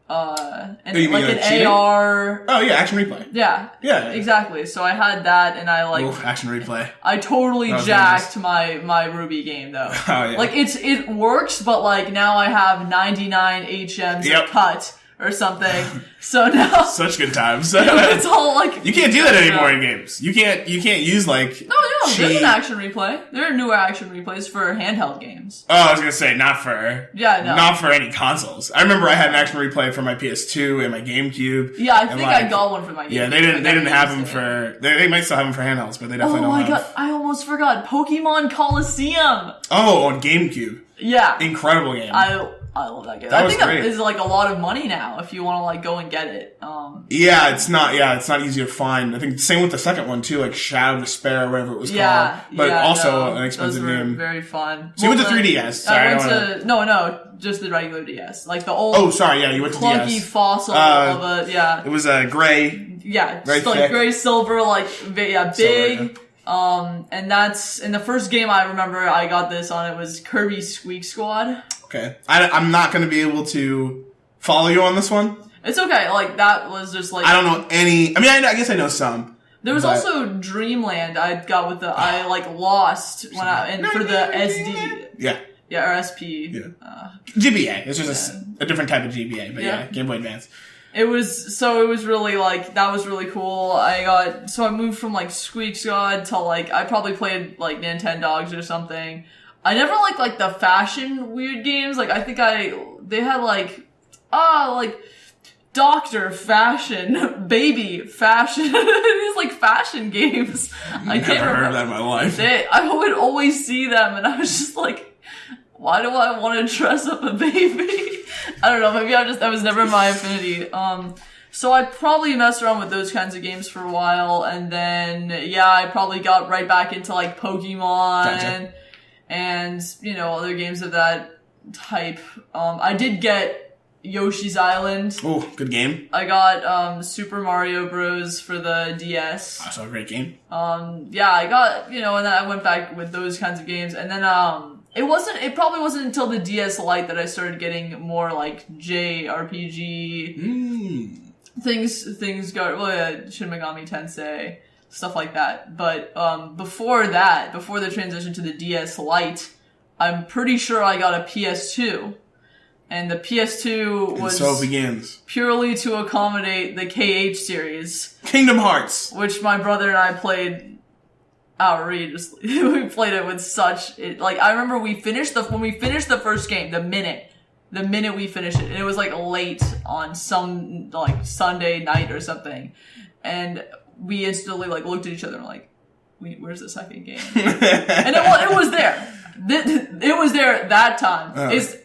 And like an cheating? AR. Oh yeah, action replay. Yeah. Yeah. Exactly. So I had that and I like. Ooh, action replay. I totally jacked my Ruby game though. Oh yeah. Like it works, but like now I have 99 HMs cut or something. So now such good times. It's all like you can't do that anymore in games. You can't use like there's an action replay. There are newer action replays for handheld games. Oh, I was gonna say not for not for any consoles. I remember I had an action replay for my PS2 and my GameCube. Yeah, I think I got one for my GameCube. Yeah, they didn't have them for they might still have them for handhelds, but they definitely don't have. Oh my god, I almost forgot Pokemon Coliseum. Oh, on GameCube. Yeah, incredible game. I love that game. I think that is like a lot of money now if you want to like go and get it. It's not easy to find. I think same with the second one too, like Shadow of Despair or whatever it was called. But also an expensive game. Very fun. So you went to 3DS. Sorry, no, just the regular DS. Like the old you went to clunky DS. Fossil of a It was a gray. Yeah, just like gray silver, like big. Silver, and that's in the first game I remember I got this on. It was Kirby Squeak Squad. Okay. I'm not going to be able to follow you on this one. It's okay. Like, that was just like... I don't know any... I mean, I guess I know some. There was also Dreamland I got with the... I, like, lost when for the SD. Yeah. Yeah, or SP. Yeah. GBA. It's just a different type of GBA, but yeah, Game Boy Advance. It was really, like, that was really cool. I moved from, like, Squeak Squad to, like, I probably played, like, Nintendogs or something. I never liked, like, the fashion weird games. Like, I think they had, like, Doctor Fashion, Baby Fashion. These, like, fashion games. I can't remember. Never heard of that in my life. I would always see them, and I was just like, why do I want to dress up a baby? I don't know, maybe that was never my affinity. So I probably messed around with those kinds of games for a while, and then, I probably got right back into, like, Pokemon. Gotcha. And, other games of that type. I did get Yoshi's Island. Oh, good game. I got Super Mario Bros. For the DS. Also a great game. I got, and then I went back with those kinds of games. And then it probably wasn't until the DS Lite that I started getting more like JRPG things go, Shin Megami Tensei. Stuff like that. But before the transition to the DS Lite, I'm pretty sure I got a PS2. And the PS2 was so it begins. Purely to accommodate the KH series. Kingdom Hearts. Which my brother and I played outrageously. We played it with I remember when we finished the first game, the minute we finished it, and it was like late on some like Sunday night or something. And we instantly like looked at each other and like, where's the second game? And it was there. It was there at that time.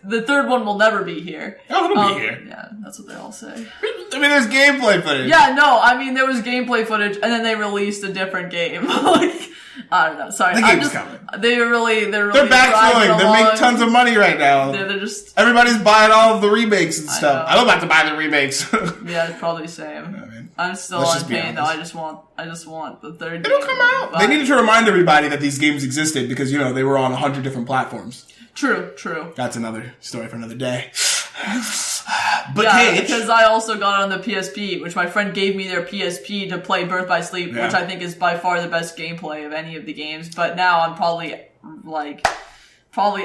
The third one will never be here. Oh, it'll be here. Yeah, that's what they all say. I mean, there's gameplay footage. Yeah, no, I mean, there was gameplay footage, and then they released a different game. Like, I don't know. Sorry, the game's coming. They're backfilling. They make tons of money right now. They're just everybody's buying all of the remakes and stuff. I'm about to buy the remakes. Yeah, it's probably the same. I mean, I'm still on pain though. I just want the third. It'll come out. They needed to remind everybody that these games existed because they were on 100 different platforms. True. That's another story for another day. But because I also got on the PSP, which my friend gave me their PSP to play Birth by Sleep, which I think is by far the best gameplay of any of the games. But now I'm probably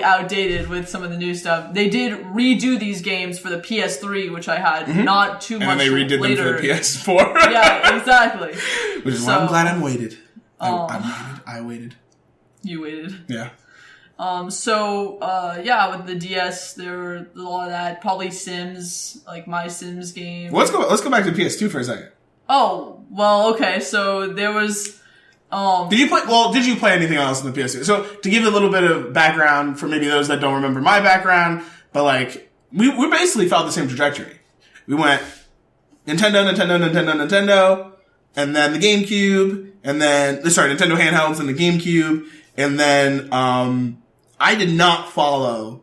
outdated with some of the new stuff. They did redo these games for the PS3, which I had not too much later. And then they redid them for the PS4. Yeah, exactly. Which is why I'm glad I waited. I waited. You waited. Yeah. With the DS, there were a lot of that. Probably Sims, like my Sims game. Well, let's go back to PS2 for a second. Oh, well, okay. So there was. Did you play anything else in the PS2? So to give a little bit of background for maybe those that don't remember my background, but like we basically followed the same trajectory. We went Nintendo, and then the GameCube, and then Nintendo handhelds and the GameCube, and then I did not follow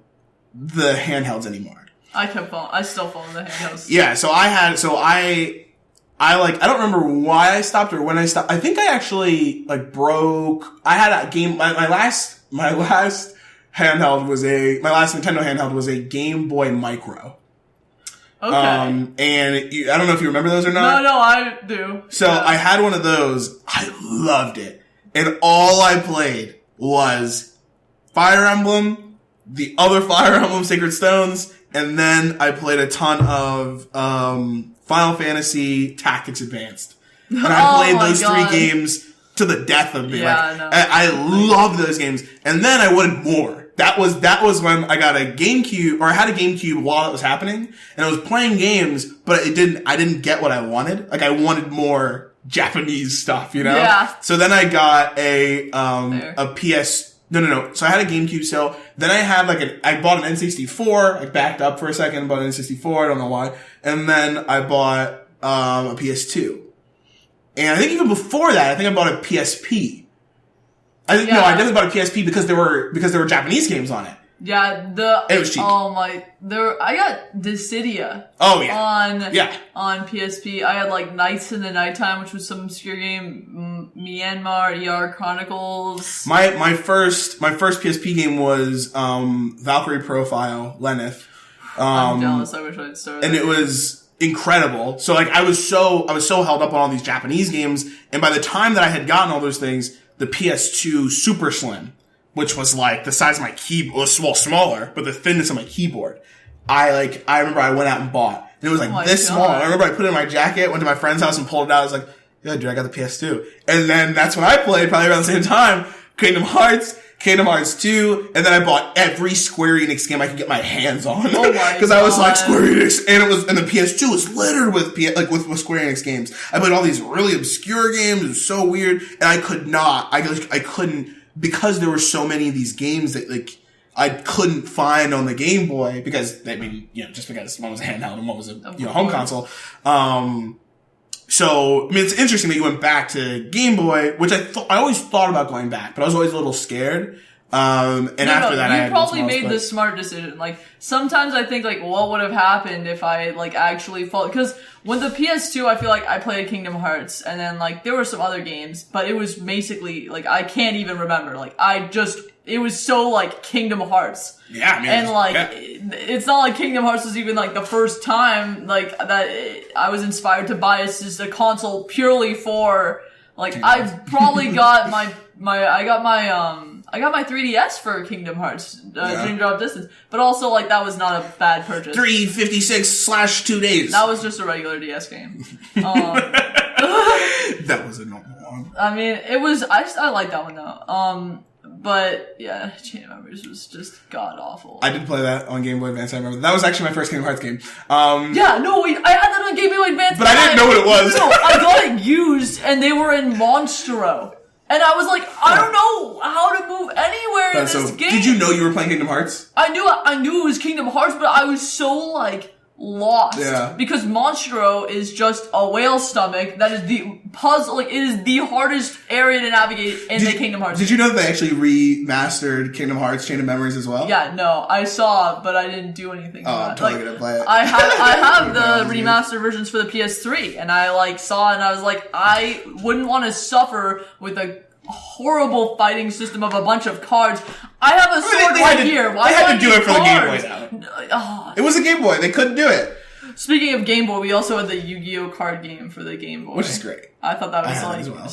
the handhelds anymore. I still follow the handhelds. Yeah, I don't remember why I stopped or when I stopped. I think I actually I had a game, my last handheld was my last Nintendo handheld was a Game Boy Micro. Okay. And I don't know if you remember those or not. No, I do. So I had one of those. I loved it. And all I played was Fire Emblem, the other Fire Emblem Sacred Stones, and then I played a ton of Final Fantasy Tactics Advanced. And I played those 3 games to the death of me. Yeah, I loved those games. And then I wanted more. That was when I got a GameCube, or I had a GameCube while it was happening, and I was playing games, but I didn't get what I wanted. Like, I wanted more Japanese stuff, you know? Yeah. So then I got a PS, no. So I had a GameCube, so then I bought an N64, I backed up for a second, bought an N64, I don't know why, and then I bought, a PS2. And I think even before that, I bought a PSP. I definitely bought a PSP because there were Japanese games on it. Yeah, it was cheap. I got Dissidia. Oh yeah. On PSP. I had Nights in the Nighttime, which was some obscure game. Myanmar ER Chronicles. My first PSP game was Valkyrie Profile Lenneth. I'm jealous. I wish I'd started. And it was incredible. So I was so held up on all these Japanese games, and by the time that I had gotten all those things, the PS2 Super Slim, which was the size of my keyboard, was smaller, but the thinness of my keyboard. I remember I went out and bought, and it was this small. I remember I put it in my jacket, went to my friend's house and pulled it out. I was like, yeah, dude, I got the PS2. And then that's when I played, probably around the same time, Kingdom Hearts 2, and then I bought every Square Enix game I could get my hands on. Oh my Because I was Square Enix, and the PS2 was littered with Square Enix games. I played all these really obscure games. It was so weird, and I couldn't, because there were so many of these games that I couldn't find on the Game Boy, because just because one was a handheld and one was a home console. So, it's interesting that you went back to Game Boy, which I always thought about going back, but I was always a little scared. After that, you probably made the smart decision. Sometimes I think, what would have happened if I, actually followed, because when the PS2, I feel I played Kingdom Hearts, and then, there were some other games, but it was basically, I can't even remember. It was so, Kingdom Hearts. Yeah, it's not like Kingdom Hearts was even, the first time, that I was inspired to buy a console purely for, I probably got I got my 3DS for Kingdom Hearts, Dream Drop Distance, but also, that was not a bad purchase. 356/2 days. That was just a regular DS game. That was a normal one. It was, I like that one though. But yeah, Chain of Memories was just god awful. I did play that on Game Boy Advance. I remember that was actually my first Kingdom Hearts game. I had that on Game Boy Advance, but I didn't know what it was. No, I got it used, and they were in Monstro, and I was like, I don't know how to move anywhere in this game. Did you know you were playing Kingdom Hearts? I knew it was Kingdom Hearts, but I was so lost. Yeah. Because Monstro is just a whale stomach that is the puzzle, it is the hardest area to navigate in the Kingdom Hearts. Did you know that they actually remastered Kingdom Hearts Chain of Memories as well? Yeah, no, I saw, but I didn't do anything. I'm totally gonna play it. I have the remastered versions for the PS3, and I saw it, and I was like, I wouldn't want to suffer with a horrible fighting system of a bunch of cards. I have a sword here. Why they had to do it for cards? the Game Boy now. It was a Game Boy. They couldn't do it. Speaking of Game Boy, we also had the Yu-Gi-Oh card game for the Game Boy, which is great. I thought that was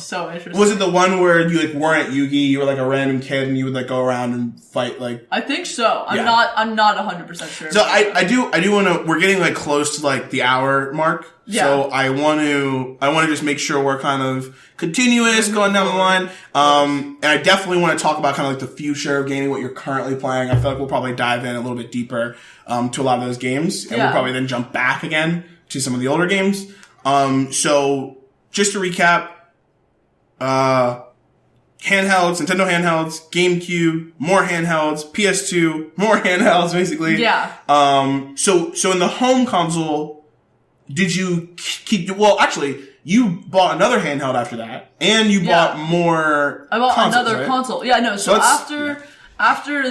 so interesting. Was it the one where you weren't at Yu-Gi? You were a random kid and you would go around and fight I think so. I'm not 100% sure. So I do want to. We're getting close to the hour mark. Yeah. So I want to just make sure we're kind of continuous going down the line. And I definitely want to talk about kind of the future of gaming, what you're currently playing. I feel like we'll probably dive in a little bit deeper to a lot of those games, and we'll probably then jump back again to some of the older games. So just to recap, handhelds, Nintendo handhelds, GameCube, more handhelds, PS2, more handhelds, basically. Yeah. So in the home console, did you keep? Well, actually, you bought another handheld after that, and you bought more. I bought consoles, another right? console. Yeah, no. So after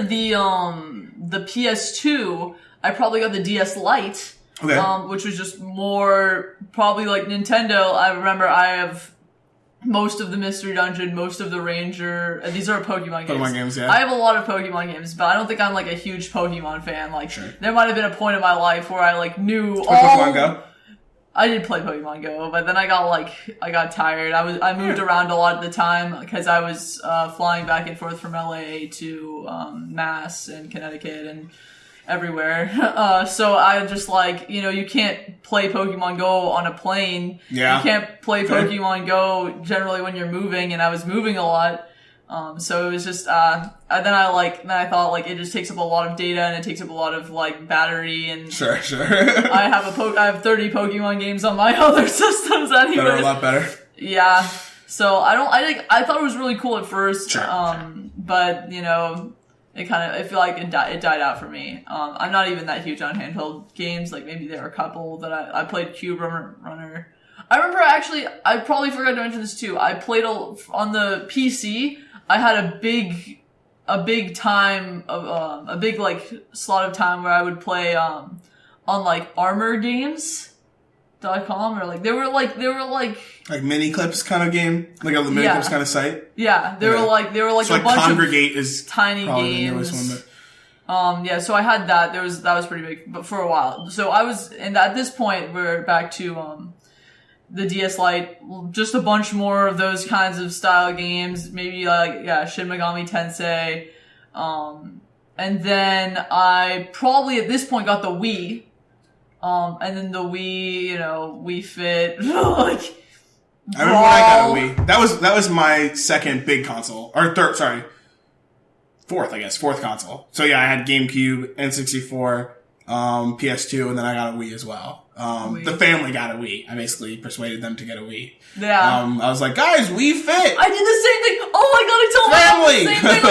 the PS2, I probably got the DS Lite, Okay. which was just more probably like Nintendo. I remember I have most of the Mystery Dungeon, most of the Ranger. And these are Pokemon games. Pokemon games, yeah. I have a lot of Pokemon games, but I don't think I'm like a huge Pokemon fan. Like, Sure. there might have been a point in my life where I like knew all. Pokemon Go? I did play Pokemon Go, but then I got tired. I moved around a lot at the time because I was flying back and forth from LA to Mass and Connecticut and everywhere. So I just like, you can't play Pokemon Go on a plane. Yeah. You can't play Pokemon Go generally when you're moving, and I was moving a lot. So it was just, then I thought like it just takes up a lot of data and it takes up a lot of like battery and. Sure. I have 30 Pokemon games on my other systems anyway. That are a lot better. Yeah. So I thought it was really cool at first. Sure. But I feel like it died out for me. I'm not even that huge on handheld games. Like maybe there are a couple that I played Cube Runner. I remember I probably forgot to mention this too. I played on the PC. I had a big time of a big like slot of time where I would play on like armorgames.com or like they were like mini clips kind of game, like a mini clips kind of site. Yeah, they were like so a bunch Congregate of is tiny games. The newest one, yeah, so I had that. That was pretty big, but for a while. So I was, and at this point we're back to the DS Lite, just a bunch more of those kinds of style games, maybe like, Shin Megami Tensei. And then I probably at this point got the Wii. And then the Wii, Wii Fit, like. I remember when I got a Wii. That was my second big console. Or fourth console. So yeah, I had GameCube, N64, PS2, and then I got a Wii as well. The family got a Wii. I basically persuaded them to get a Wii. Yeah. I was like, guys, Wii Fit! I did the same thing! Oh my god, I told my mom the same thing!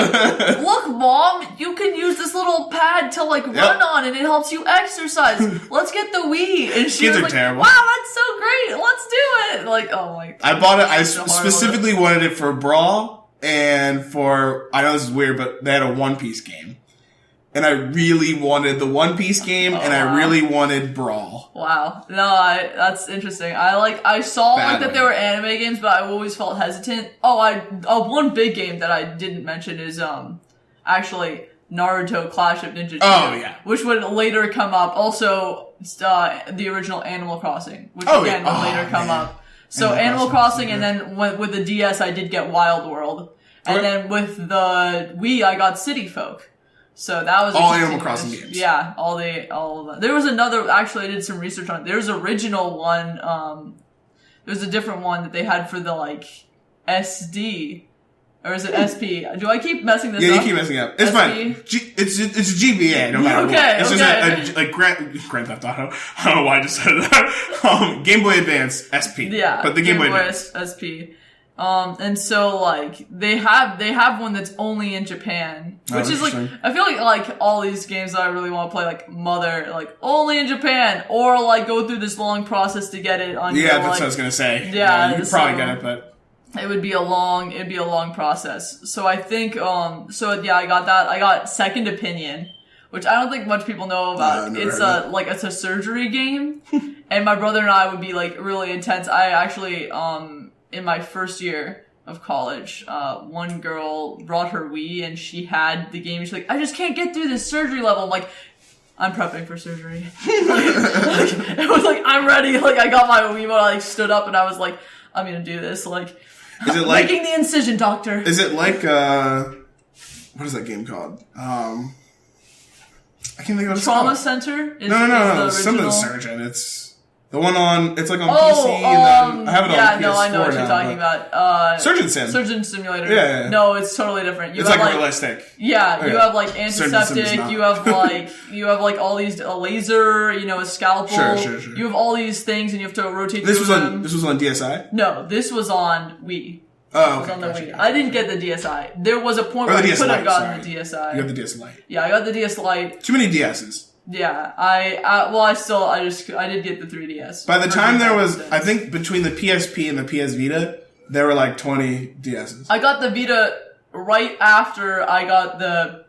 Like, look, Mom, you can use this little pad to run on and it helps you exercise. Let's get the Wii. And she was like, terrible. Wow, that's so great! Let's do it! Like, oh my. I bought it, I specifically wanted it for Brawl and I know this is weird, but they had a One Piece game. And I really wanted the One Piece game, and I really wanted Brawl. Wow. No, that's interesting. I saw that there were anime games, but I always felt hesitant. One big game that I didn't mention is, actually Naruto Clash of Ninja 2. Oh, yeah. Which would later come up. Also, the original Animal Crossing, which would later come up. So Animal Crossing, and then with the DS, I did get Wild World. And then with the Wii, I got City Folk. So that was all Animal Crossing games. Yeah, all of them. There was another. Actually, I did some research on it. There's an original one. There's a different one that they had for the SD, or is it SP? Do I keep messing this up? Yeah, you keep messing up. It's fine. It's GBA. No matter what. It's just like Grand Theft Auto. I don't know why I just said that. Game Boy Advance SP. Yeah, but the Game Boy Advance SP. And so they have one that's only in Japan, which is I feel like all these games that I really want to play, like Mother, only in Japan, or go through this long process to get it on. Yeah, that's what I was gonna say. Yeah, you could probably get it, but it'd be a long process. So I think, I got that. I got Second Opinion, which I don't think much people know about. It's a surgery game, and my brother and I would be really intense. I actually, in my first year of college, one girl brought her Wii and she had the game. She's like, I just can't get through this surgery level. I'm like, I'm prepping for surgery. It was I'm ready. I got my Wii, but I stood up and I was like, I'm gonna do this. Is it making the incision, doctor? Is it what is that game called? I can't think of what it's Trauma called. Center? No. Something Surgeon. It's the one it's on PC, and then I have it on PS4 I know what you're talking about. Surgeon Sim. Surgeon Simulator. Yeah. No, it's totally different. It's realistic. Yeah, you have antiseptic, you have all these, a laser, a scalpel. Sure. You have all these things and you have to rotate This through them. This was on DSi? No, this was on Wii. Oh, okay. On the Wii. I didn't get the DSi. There was a point where I could have gotten the DSi. You got the DS Lite. Yeah, I got the DS Lite. Too many DSs. Yeah, I did get the 3DS. By the time there was, I think between the PSP and the PS Vita, there were 20 DSs. I got the Vita right after I got the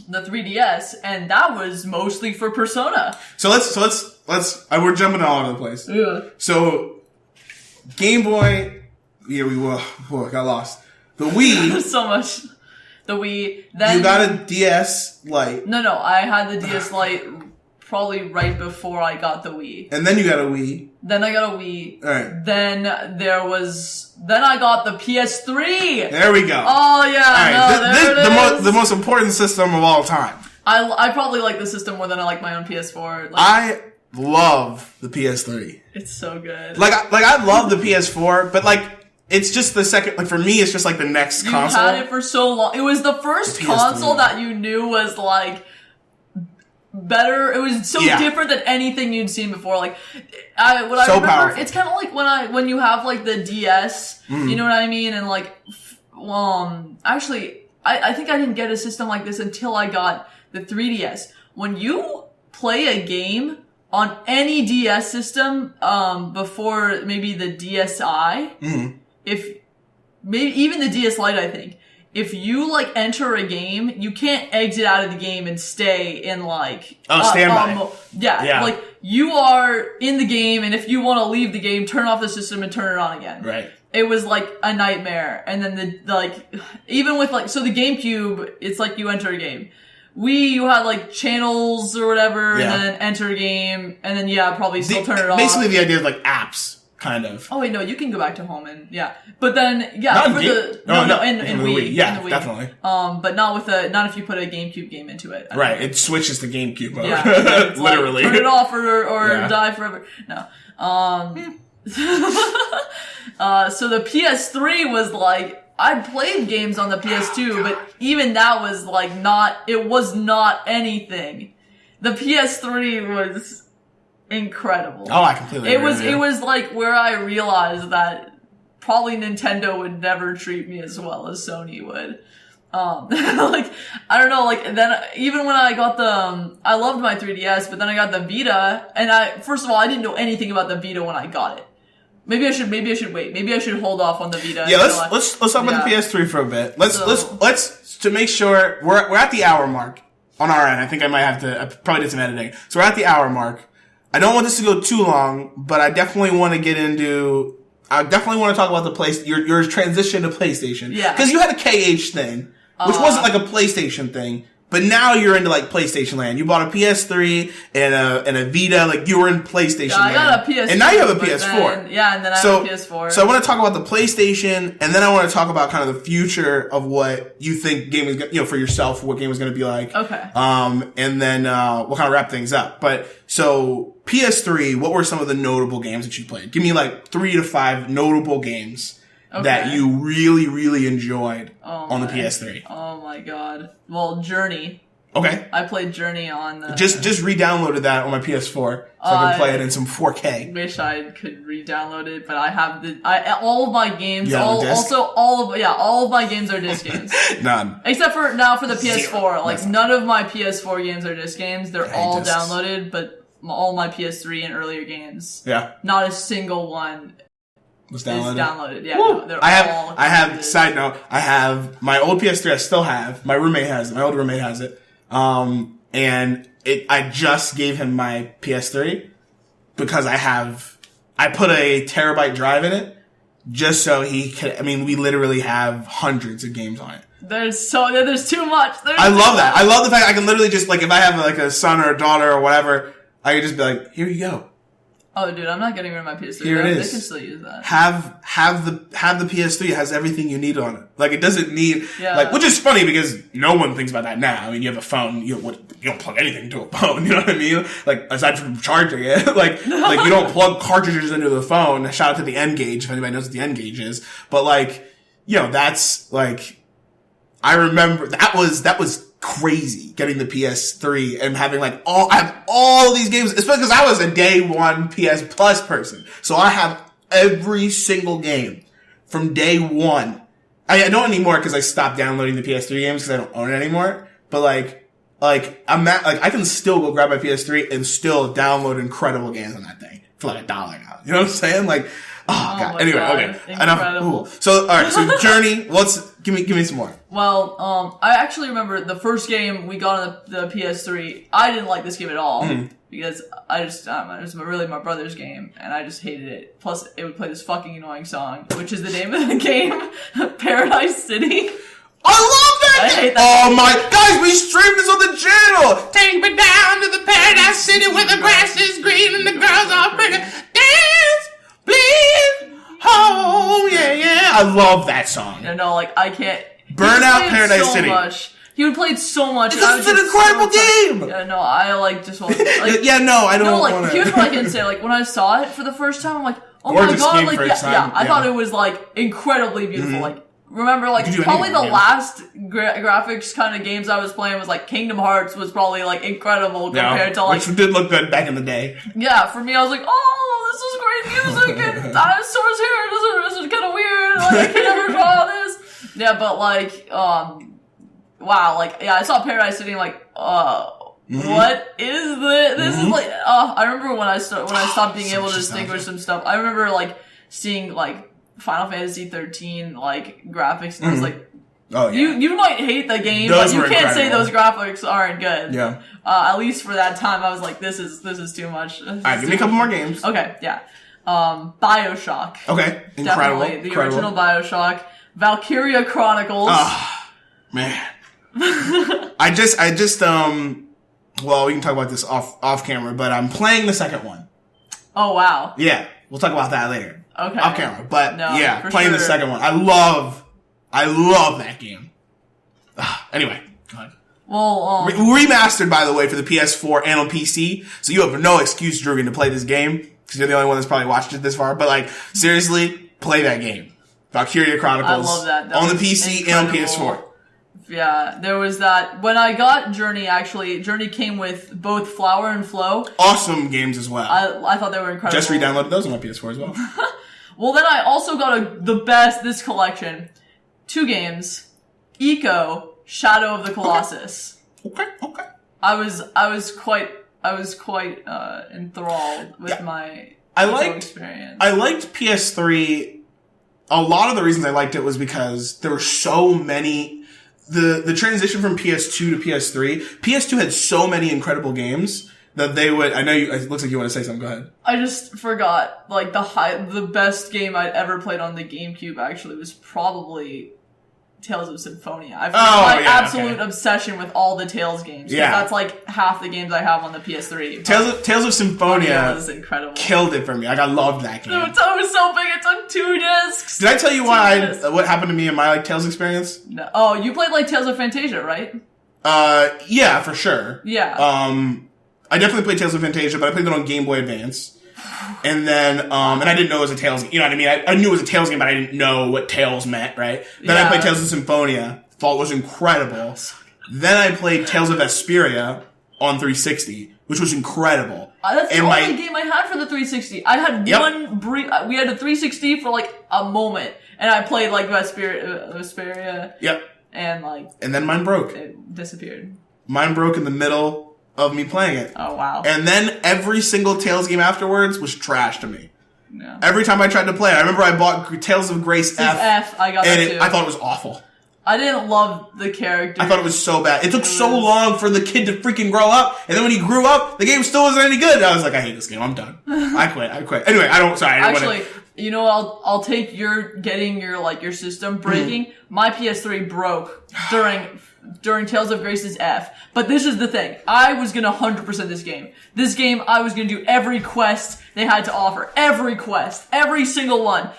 the 3DS, and that was mostly for Persona. So let's we're jumping all over the place. Yeah. So Game Boy, yeah, got lost. The Wii. So much. The Wii. Then you got a DS Lite. No, I had the DS Lite probably right before I got the Wii. And then you got a Wii. Then I got a Wii. Alright. Then I got the PS3. There we go. Oh yeah, right. The most important system of all time. I probably like the system more than I like my own PS4. I love the PS3. It's so good. Like I love the PS4, but like it's just the second. Like for me, it's just like the next console. You had it for so long. It was the first console that you knew was like better. It was so different than anything you'd seen before. Like I remember, powerful. It's kind of like when you have like the DS. You know what I mean? And like, actually, I think I didn't get a system like this until I got the 3DS. When you play a game on any DS system, before maybe the DSi, if maybe even the DS Lite, I think, if you like enter a game, you can't exit out of the game and stay in like standby. Yeah, like you are in the game, and if you want to leave the game, turn off the system and turn it on again. Right. It was like a nightmare. And then even with like, so the GameCube, it's like you enter a game. Wii, you had like channels or whatever, and then enter a game, and then probably still turn it off. Basically the idea of like apps. Kind of. Oh wait, no, you can go back to home and but then in the Wii. Yeah, definitely. But not if you put a GameCube game into it. Right, it switches to GameCube mode. Yeah, literally. Like, turn it off or die forever. No. So the PS3 was like, I played games on the PS2, but even that was like it was not anything. The PS3 was incredible. Oh, I completely agree. It was like where I realized that probably Nintendo would never treat me as well as Sony would. Like, I don't know, like, then, even when I got I loved my 3DS, but then I got the Vita, and first of all, I didn't know anything about the Vita when I got it. Maybe I should wait. Maybe I should hold off on the Vita. Yeah, let's talk about the PS3 for a bit. Let's to make sure, we're at the hour mark on our end. I think I might have to, I probably did some editing. So we're at the hour mark. I don't want this to go too long, but I definitely want to talk about your transition to PlayStation. Yeah. Because you had a KH thing, which wasn't like a PlayStation thing, but now you're into like PlayStation land. You bought a PS3 and a Vita, like you were in PlayStation land. I got a PS4. And now you have a PS4. And then I have a PS4. So I want to talk about the PlayStation, and then I want to talk about kind of the future of what you think gaming is, for yourself, what game is going to be like. Okay. And then, we'll kind of wrap things up. But, so, PS3, what were some of the notable games that you played? Give me like 3 to 5 notable games that you really, really enjoyed on the PS3. Oh my god. Well, Journey. Okay. I played Journey on the... Just re-downloaded that on my PS4 so I can play it in some 4K. Wish I could re-download it, but I have all of my games, all of my games are disc games. None. Except for now for the PS4. Zero. Like, none of my PS4 games are disc games. They're all downloaded, but all my PS3 and earlier games. Yeah. Not a single one was downloaded. Yeah, no, they're all I have, side note, I have my old PS3 I still have. My roommate has it. My old roommate has it. And I just gave him my PS3 because I put a terabyte drive in it just so he could, we literally have hundreds of games on it. There's too much. I love that. I love the fact I can literally just, like, if I have like a son or a daughter or whatever, I can just be like, here you go. Oh, dude, I'm not getting rid of my PS3. Here it is. They can still use that. Have the PS3. It has everything you need on it. Like, it doesn't need, which is funny because no one thinks about that now. You have a phone. You don't plug anything into a phone. You know what I mean? Like, aside from charging it, like you don't plug cartridges into the phone. Shout out to the N gauge if anybody knows what the N gauge is. But like, that's like, I remember that was crazy getting the PS3 and having I have all these games, especially because I was a day one PS Plus person. So I have every single game from day one. I don't anymore because I stopped downloading the PS3 games because I don't own it anymore. But I can still go grab my PS3 and still download incredible games on that thing for like $1 now. You know what I'm saying? Oh, God. my Anyway, God. okay. Incredible. Enough. Ooh. So, all right. So, Journey. Give me some more. Well, I actually remember the first game we got on the PS3. I didn't like this game at all because it was really my brother's game, and I just hated it. Plus, it would play this fucking annoying song, which is the name of the game, Paradise City. I love that! I hate that. Oh my, guys, we streamed this on the channel! Take me down to the Paradise City where the grass is green and the girls are pretty. Dance, please, oh, yeah. I love that song. No, like, I can't. Burnout Paradise so City. Much. He would play it so much. Because it's an incredible game! Yeah, no, I like just want like, yeah, no, I don't no, like, want to. here's what I can say. Like, when I saw it for the first time, I'm like, oh Gorgeous my God, game like, for its time. I thought it was, like, incredibly beautiful. Like, remember, like, probably the last graphics kind of games I was playing was, like, Kingdom Hearts was probably, like, incredible compared to, like... Which did look good back in the day. Yeah, for me, I was like, oh, this is great music, and dinosaurs here, this is kind of weird, like, I can never draw this. Yeah, but, like, wow, like, yeah, I saw Paradise City, and, like, what is this? This is, like, I remember when I stopped being able to distinguish some stuff, I remember, like, seeing, like, Final Fantasy 13, like, graphics, and I was like, oh, yeah. You might hate the game, but you can't say those graphics aren't good. Yeah. At least for that time, I was like, this is too much. Alright, give me a couple more games. Okay, yeah. BioShock. Okay, incredible. Definitely, the original BioShock. Valkyria Chronicles. Man. I just, well, we can talk about this off camera, but I'm playing the second one. Oh, wow. Yeah, we'll talk about that later. Okay. Off camera, but no, yeah, playing the second one. I love that game. Anyway, go ahead. Well, remastered, by the way, for the PS4 and on PC, so you have no excuse, Drugan, to play this game, because you're the only one that's probably watched it this far, but, like, seriously, play that game. Valkyria Chronicles. I love that. On the PC and on PS4. Yeah, there was that. When I got Journey, actually, Journey came with both Flower and Flow. Awesome games as well. I thought they were incredible. Just re-downloaded those on my PS4 as well. Well, then I also got this collection. 2 games. Eco, Shadow of the Colossus. Okay. I was quite enthralled with my experience. I liked PS3. A lot of the reasons I liked it was because there were so many. The transition from PS2 to PS3. PS2 had so many incredible games that they would. I know you. It looks like you want to say something. Go ahead. I just forgot. Like the best game I'd ever played on the GameCube actually was probably Tales of Symphonia. I've my absolute obsession with all the Tales games. Yeah, that's like half the games I have on the PS3. Tales of Symphonia was incredible. Killed it for me. Like, I loved that game. It was so big. It took 2 discs. Did I tell you what happened to me in my like Tales experience? No. Oh, you played like Tales of Fantasia, right? Yeah, for sure. Yeah. I definitely played Tales of Fantasia, but I played it on Game Boy Advance. And then, and I didn't know it was a Tales game. You know what I mean? I knew it was a Tales game, but I didn't know what Tales meant, right? Then I played Tales of Symphonia. Thought it was incredible. Then I played Tales of Vesperia on 360, which was incredible. That's the only game I had for the 360. I had one brief. We had a 360 for like a moment, and I played like Vesperia. Yep. And then mine broke. It disappeared. Mine broke in the middle of me playing it. Oh, wow. And then every single Tales game afterwards was trash to me. Yeah. Every time I tried to play it, I remember I bought Tales of Grace F. I got that too. I thought it was awful. I didn't love the character. I thought it was so bad. It took so long for the kid to freaking grow up, and then when he grew up, the game still wasn't any good. I was like, I hate this game. I'm done. I quit. Anyway, Actually, you know, I'll take your system breaking. My PS3 broke during Tales of Grace's F. But this is the thing. I was gonna 100% this game. This game, I was gonna do every quest they had to offer. Every quest. Every single one.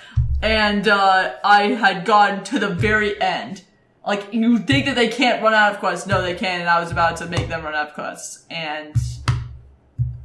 And, I had gotten to the very end. Like, you think that they can't run out of quests? No, they can, and I was about to make them run out of quests. And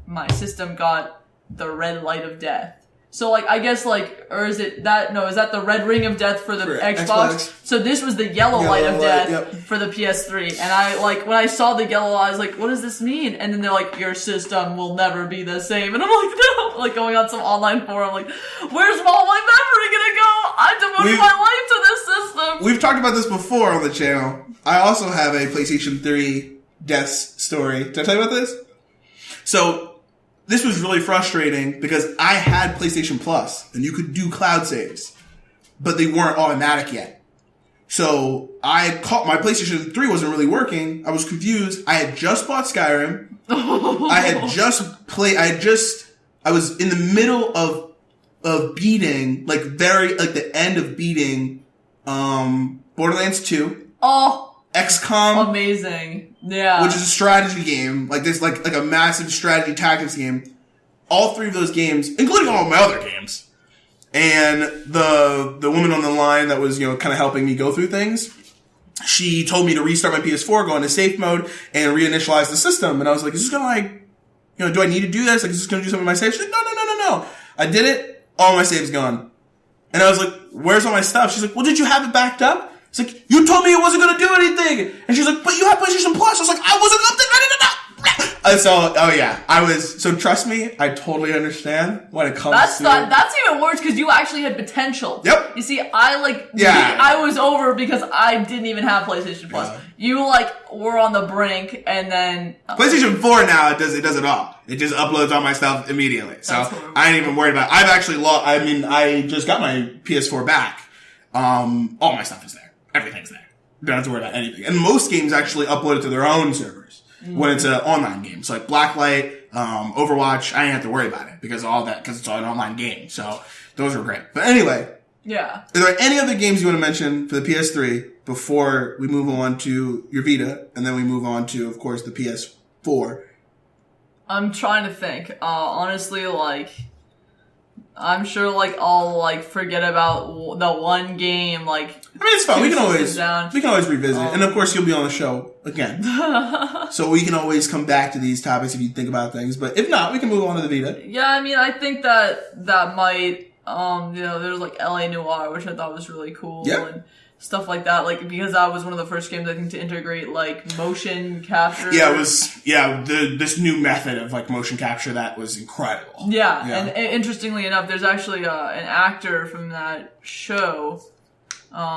my system got the red light of death. So, like, I guess, like, or is it that, no, is that the red ring of death for the Xbox? So this was the yellow light of death for the PS3. And I, like, when I saw the yellow, I was like, what does this mean? And then they're like, your system will never be the same. And I'm like, no, like, going on some online forum, like, where's all my memory gonna go? I devoted my life to this system. We've talked about this before on the channel. I also have a PlayStation 3 death story. Did I tell you about this? So, this was really frustrating because I had PlayStation Plus and you could do cloud saves, but they weren't automatic yet. So my PlayStation 3 wasn't really working. I was confused. I had just bought Skyrim. I was in the middle of beating, the end of beating, Borderlands 2. Oh. XCOM. Amazing. Yeah. Which is a strategy game. Like this, like a massive strategy tactics game. All 3 of those games, including all of my other games. And the woman on the line that was, kind of helping me go through things, she told me to restart my PS4, go into safe mode, and reinitialize the system. And I was like, is this gonna do I need to do this? Like, is this gonna do something with my save? She's like, no. I did it. All my save's gone. And I was like, where's all my stuff? She's like, well, did you have it backed up? It's like, you told me it wasn't gonna do anything. And she's like, but you have PlayStation Plus. I was like, I wasn't up to ready to know. So trust me, I totally understand when it comes that's even worse because you actually had potential. Yep. You see, I was over because I didn't even have PlayStation Plus. Yeah. You were on the brink, and then PlayStation 4 now it does it all. It just uploads all my stuff immediately. So I ain't even worried about it. I've actually I just got my PS4 back. All my stuff is there. Everything's there. Don't have to worry about anything. And most games actually upload it to their own servers when it's an online game. So like Blacklight, Overwatch, I ain't have to worry about it because it's all an online game. So those are great. But anyway. Yeah. Are there any other games you want to mention for the PS3 before we move on to your Vita and then we move on to, of course, the PS4? I'm trying to think. Honestly, I'm sure I'll forget about the one game. It's fine. We can always revisit it, and of course you'll be on the show again, so we can always come back to these topics if you think about things. But if not, we can move on to the Vita. Yeah, I think that might there's LA Noire, which I thought was really cool. Yeah. And stuff like that, because that was one of the first games I think to integrate motion capture. Yeah, it was. Yeah, this new method of motion capture that was incredible. Yeah. And interestingly enough, there's actually an actor from that show.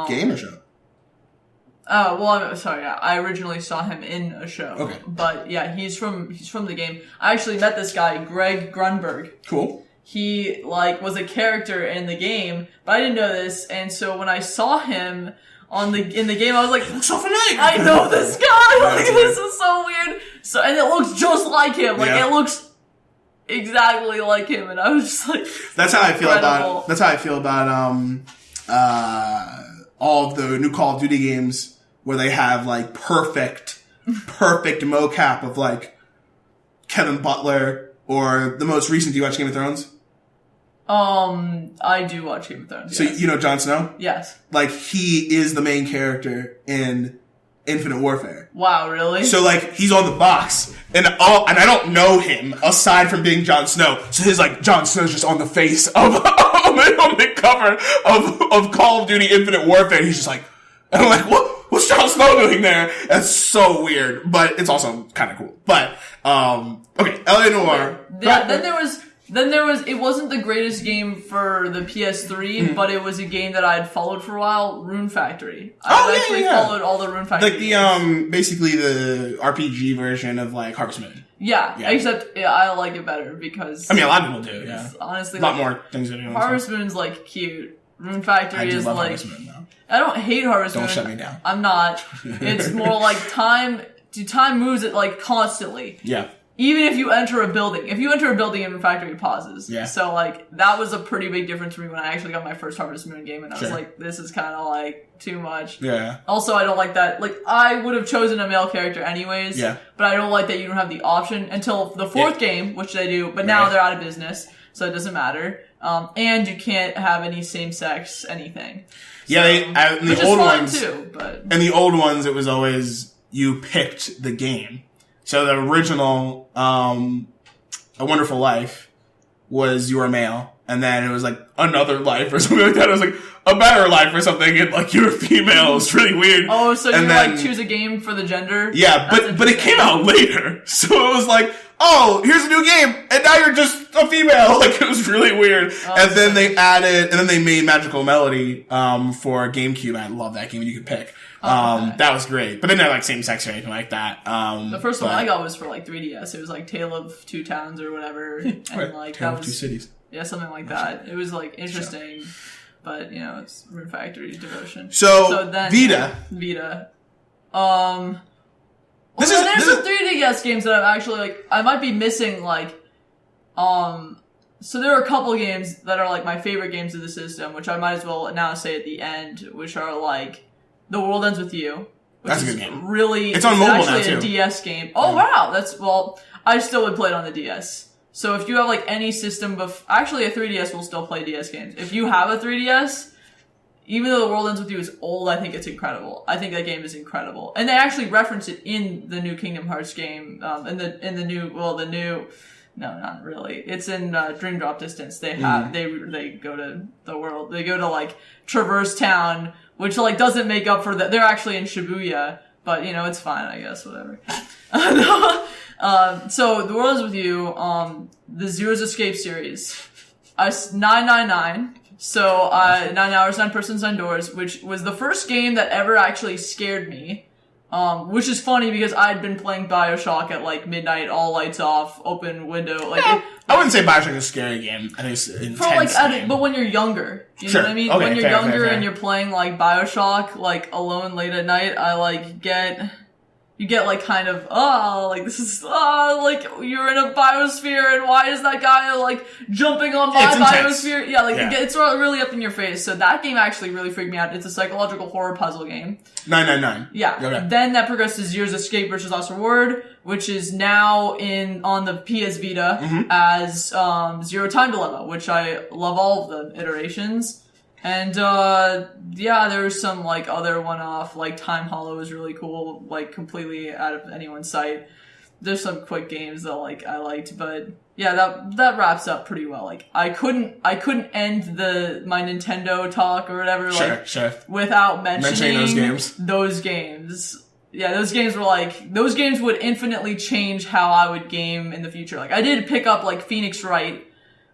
Game or show? I'm sorry. I originally saw him in a show. Okay. But yeah, he's from the game. I actually met this guy, Greg Grunberg. Cool. He was a character in the game, but I didn't know this, and so when I saw him in the game, I was like, "Looks so familiar." I know this guy. This is so weird. So, and it looks just like him. It looks exactly like him, and I was just like, That's how I feel about all of the new Call of Duty games where they have perfect mocap of Kevin Butler, or the most recent. Do you watch Game of Thrones? I do watch Game of Thrones. So yes. you know Jon Snow? Yes. He is the main character in Infinite Warfare. Wow, really? So he's on the box, and I don't know him aside from being Jon Snow. So his Jon Snow's just on the face of on the cover of Call of Duty Infinite Warfare. He's just and I'm like, what's Jon Snow doing there? That's so weird, but it's also kind of cool. But okay, LA Noire. Yeah. Then there was. It wasn't the greatest game for the PS3, but it was a game that I had followed for a while. Rune Factory. I followed all the Rune Factory. games. Basically the RPG version of Harvest Moon. Yeah. Except I like it better because. A lot of people do. Yeah. Honestly, a lot more things to do. Harvest Moon's cute. Rune Factory is Harvest Moon, though. I don't hate Harvest Moon. Don't shut me down. I'm not. It's more time. Time moves it constantly. Yeah. Even if you enter a building. If you enter a building in Rune Factory, it pauses. Yeah. So, that was a pretty big difference for me when I actually got my first Harvest Moon game, and I was this is kind of, too much. Yeah. Also, I don't like that. I would have chosen a male character anyways. Yeah. But I don't like that you don't have the option until the fourth game, which they do, but now they're out of business, so it doesn't matter. And you can't have any same-sex anything. Yeah, in the old ones, too, but... In the old ones, it was always you picked the game. So the original, A Wonderful Life was you were male, and then it was Another Life or something like that. It was A Better Life or something, and you were female. It was really weird. Oh, so you choose a game for the gender? Yeah, but it came out later. So it was oh, here's a new game, and now you're just a female. Like, it was really weird. And then they made Magical Melody, for GameCube. I love that game, and you could pick. That was great. But then they're like same sex or anything like that. The first one I got was for like 3DS. It was like Tale of Two Towns or whatever. And like Tale that of was, Two Cities. Yeah, something like that. It was like interesting, but you know, it's Rune Factory's devotion. So then Vita. There's some 3DS games that I'm actually like, I might be missing like, so there are a couple games that are like my favorite games of the system, which I might as well now say at the end, which are like The World Ends With You. That's a good game. Really, it's on mobile now too. A DS game. Oh wow, I still would play it on the DS. So if you have like any system actually a 3DS will still play DS games. If you have a 3DS, even though The World Ends With You is old, I think it's incredible. I think that game is incredible. And they actually reference it in the new Kingdom Hearts game, no, not really. It's in Dream Drop Distance. They have they go to the world. They go to like Traverse Town, which like doesn't make up for that. They're actually in Shibuya, but you know it's fine, I guess. Whatever. So The World Is With You, the Zero's Escape series, 999. So 9 Hours, 9 Persons, 9 Doors, which was the first game that ever actually scared me. Which is funny because I'd been playing BioShock at like midnight, all lights off, open window. Like, I wouldn't say BioShock is a scary game. I think it's an intense game. But when you're younger, you know what I mean? Okay, when you're fair, younger fair. And you're playing like BioShock, like alone late at night, I like you get like kind of, like this is, like you're in a biosphere and why is that guy like jumping on my biosphere? Yeah, like it's really up in your face. So that game actually really freaked me out. It's a psychological horror puzzle game. 999. Yeah. Okay. Then that progressed to Zero's Escape versus Lost Reward, which is now on the PS Vita as Zero Time Dilemma, which I love all of the iterations. And, there was some, like, other one-off, like, Time Hollow is really cool, like, completely out of anyone's sight. There's some quick games that, like, I liked, but, yeah, that wraps up pretty well. Like, I couldn't end my Nintendo talk or whatever, without mentioning those games. Yeah, those games were like, those games would infinitely change how I would game in the future. Like, I did pick up, like, Phoenix Wright,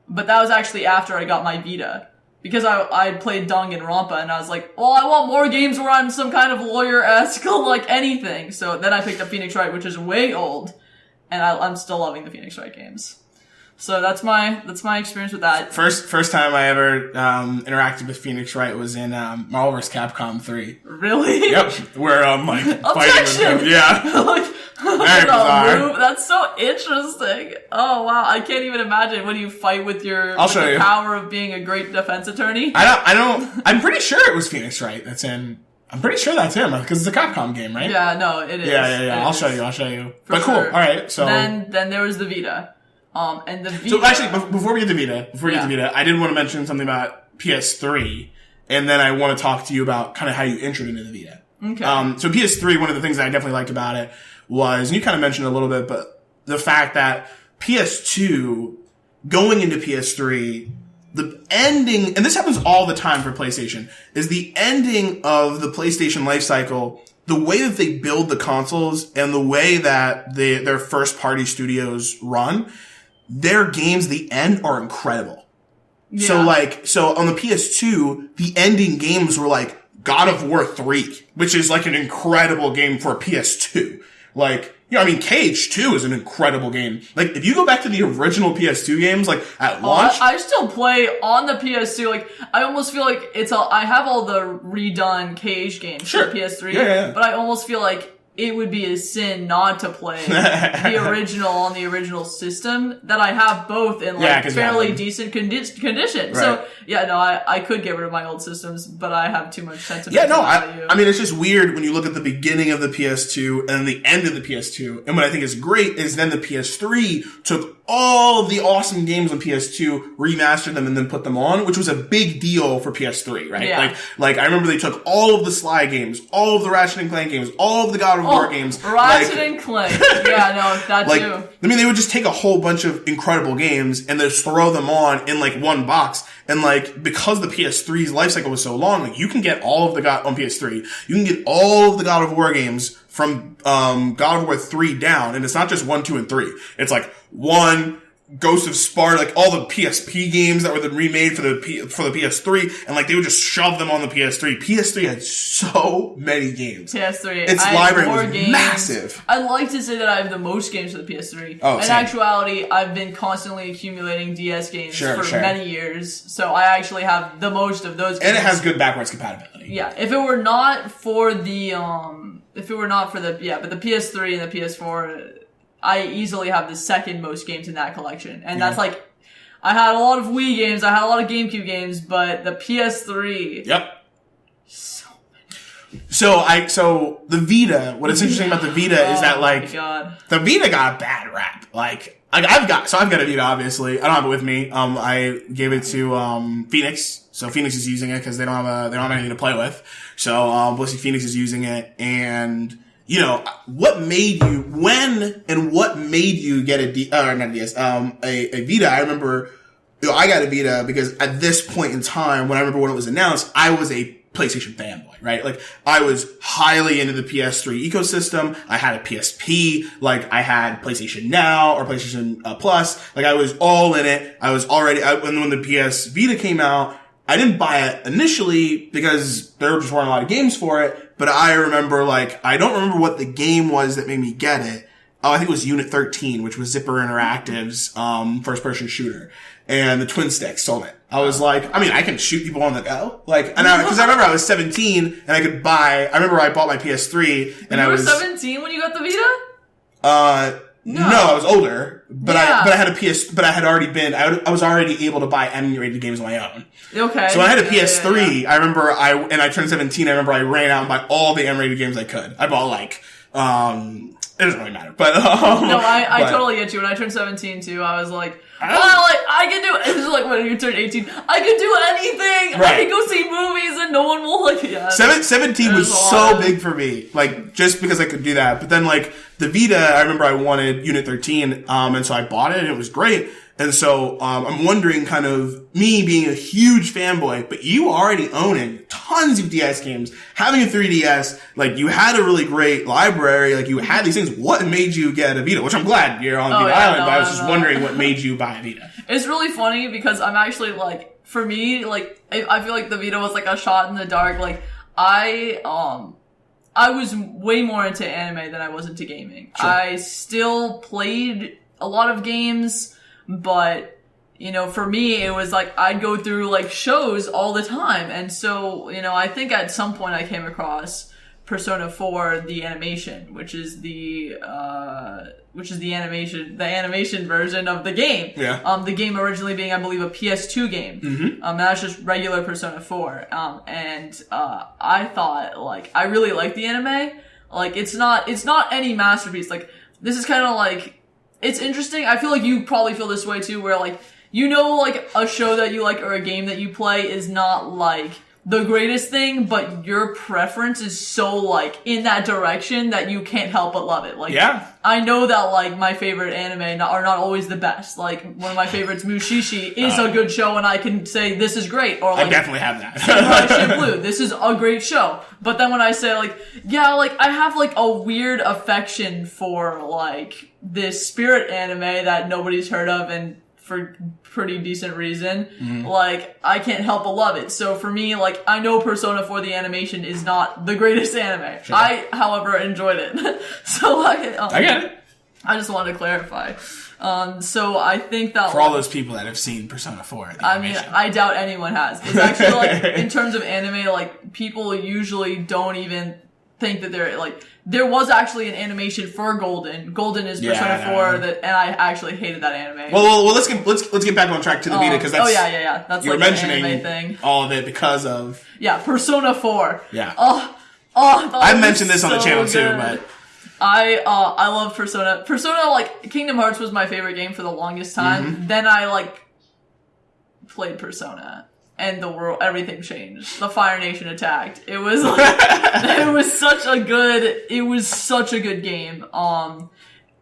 but that was actually after I got my Vita. Because I played Danganronpa and I was like, well, I want more games where I'm some kind of lawyer-esque, like anything. So then I picked up Phoenix Wright, which is way old, and I'm still loving the Phoenix Wright games. So that's my experience with that. First time I ever interacted with Phoenix Wright was in Marvel vs. Capcom 3. Really? Yep. Where I'm like fighting with him. Yeah. Like, very bizarre. That's so interesting. Oh wow, I can't even imagine when you fight with your the power of being a great defense attorney. I'm pretty sure it was Phoenix Wright that's in. I'm pretty sure that's him because it's a Capcom game, right? Yeah, no, it is. Yeah. I'll show you. But cool. Sure. All right. So then there was the Vita. And the Vita. So actually, before we get to Vita, I did want to mention something about PS3, and then I want to talk to you about kind of how you entered into the Vita. Okay. So PS3, one of the things that I definitely liked about it was, and you kind of mentioned it a little bit, but the fact that PS2 going into PS3, the ending, and this happens all the time for PlayStation, is the ending of the PlayStation life cycle. The way that they build the consoles and the way that their first party studios run, their games, the end, are incredible. Yeah. So on the PS2, the ending games were like God of War 3, which is like an incredible game for a PS2. Like, Cage 2 is an incredible game. Like, if you go back to the original PS2 games, like, at launch. I still play on the PS2. Like, I almost feel like I have all the redone Cage games for PS3. Yeah. But I almost feel like it would be a sin not to play the original on the original system, that I have both in like fairly decent condition. Right. So I could get rid of my old systems, but I have too much sentimental value. I mean, it's just weird when you look at the beginning of the PS2 and the end of the PS2. And what I think is great is then the PS3 took all of the awesome games on PS2, remastered them, and then put them on, which was a big deal for PS3, right? Yeah. Like I remember they took all of the Sly games, all of the Ratchet and Clank games, all of the God of War games. Ratchet and Clank. Yeah, no, that too. I mean, they would just take a whole bunch of incredible games and just throw them on in like one box. And like, because the PS3's life cycle was so long, like you can get all of the on PS3, you can get all of the God of War games from God of War 3 down, and it's not just 1, 2, and 3. It's like 1, Ghost of Sparta, like all the PSP games that were then remade for the PS3, and like they would just shove them on the PS3. PS3 had so many games. PS3, its library was massive. I like to say that I have the most games for the PS3. Oh, in same. actuality, I've been constantly accumulating DS games for many years, so I actually have the most of those games. And it has good backwards compatibility. Yeah, if it were not for the the PS3 and the PS4. I easily have the second most games in that collection. And that's like, I had a lot of Wii games, I had a lot of GameCube games, but the PS3. Yep. So many. So the Vita, what is interesting about the Vita is that like, the Vita got a bad rap. I've got a Vita, obviously. I don't have it with me. I gave it to, Phoenix. So Phoenix is using it because they don't have anything to play with. So, Blissey Phoenix is using it, and, you know, what made you get a Vita? I remember, you know, I got a Vita because at this point in time, when it was announced, I was a PlayStation fanboy, right? Like, I was highly into the PS3 ecosystem. I had a PSP, like, I had PlayStation Now or PlayStation Plus. Like, I was all in it. I was already, when the PS Vita came out, I didn't buy it initially because there just weren't a lot of games for it, but I remember, like, I don't remember what the game was that made me get it. Oh, I think it was Unit 13, which was Zipper Interactive's, first-person shooter. And the Twin Stick sold it. I was like, I mean, I can shoot people on the go. Like, cause I remember I was 17 and I remember I bought my PS3 and you were 17 when you got the Vita? No, I was older, but I was already able to buy emulated games on my own. Okay. So when I had a PS3, I remember I turned 17, I remember I ran out and bought all the emulated games I could. I bought like, it doesn't really matter, but, no, I totally get you. When I turned 17 too, I was like, I can do it. This is like when you turn 18. I can do anything. Right. I can go see movies and no one will like, 17 was so big for me. Like, just because I could do that. But then like, the Vita, I remember I wanted Unit 13, and so I bought it and it was great. And so, I'm wondering kind of me being a huge fanboy, but you already owning tons of DS games, having a 3DS, like you had a really great library, like you had these things. What made you get a Vita? Which I'm glad you're on Vita Island, but I was just wondering what made you buy a Vita. It's really funny because I'm actually like, for me, like, I feel like the Vita was like a shot in the dark. Like, I was way more into anime than I was into gaming. Sure. I still played a lot of games, but, you know, for me, it was like, I'd go through like shows all the time. And so, you know, I think at some point I came across Persona 4, the animation, which is the animation version of the game. Yeah. The game originally being, I believe, a PS2 game. Mm-hmm. That's just regular Persona 4. I thought, like, I really like the anime. Like, it's not any masterpiece. Like, this is kind of like, it's interesting. I feel like you probably feel this way too, where like, you know, like a show that you like or a game that you play is not like the greatest thing, but your preference is so like in that direction that you can't help but love it. Like, yeah. I know that like my favorite anime are not always the best. Like one of my favorites, Mushishi, is a good show, and I can say this is great. Or like, I definitely have that. Samurai Champloo, this is a great show. But then when I say like, yeah, like I have like a weird affection for like this spirit anime that nobody's heard of, and for pretty decent reason, like, I can't help but love it. So for me, like, I know Persona 4 the animation is not the greatest anime. Sure. I, however, enjoyed it. So, like, I get it. I just wanted to clarify. So I think that... For all those people that have seen Persona 4, the animation. I mean, I doubt anyone has. It's actually, like, in terms of anime, like, people usually don't even think that they're, like... There was actually an animation for Golden. Golden is Persona 4, and I actually hated that anime. Well, let's get back on track to the Vita, because that's... Oh, yeah. That's you're like mentioning an anime thing. All of it because of... Yeah, Persona 4. Yeah. I've mentioned this on the channel too, but... I love Persona. Persona, like, Kingdom Hearts was my favorite game for the longest time. Mm-hmm. Then I, like, played Persona. And the world, everything changed. The Fire Nation attacked. It was like, it was such a good game.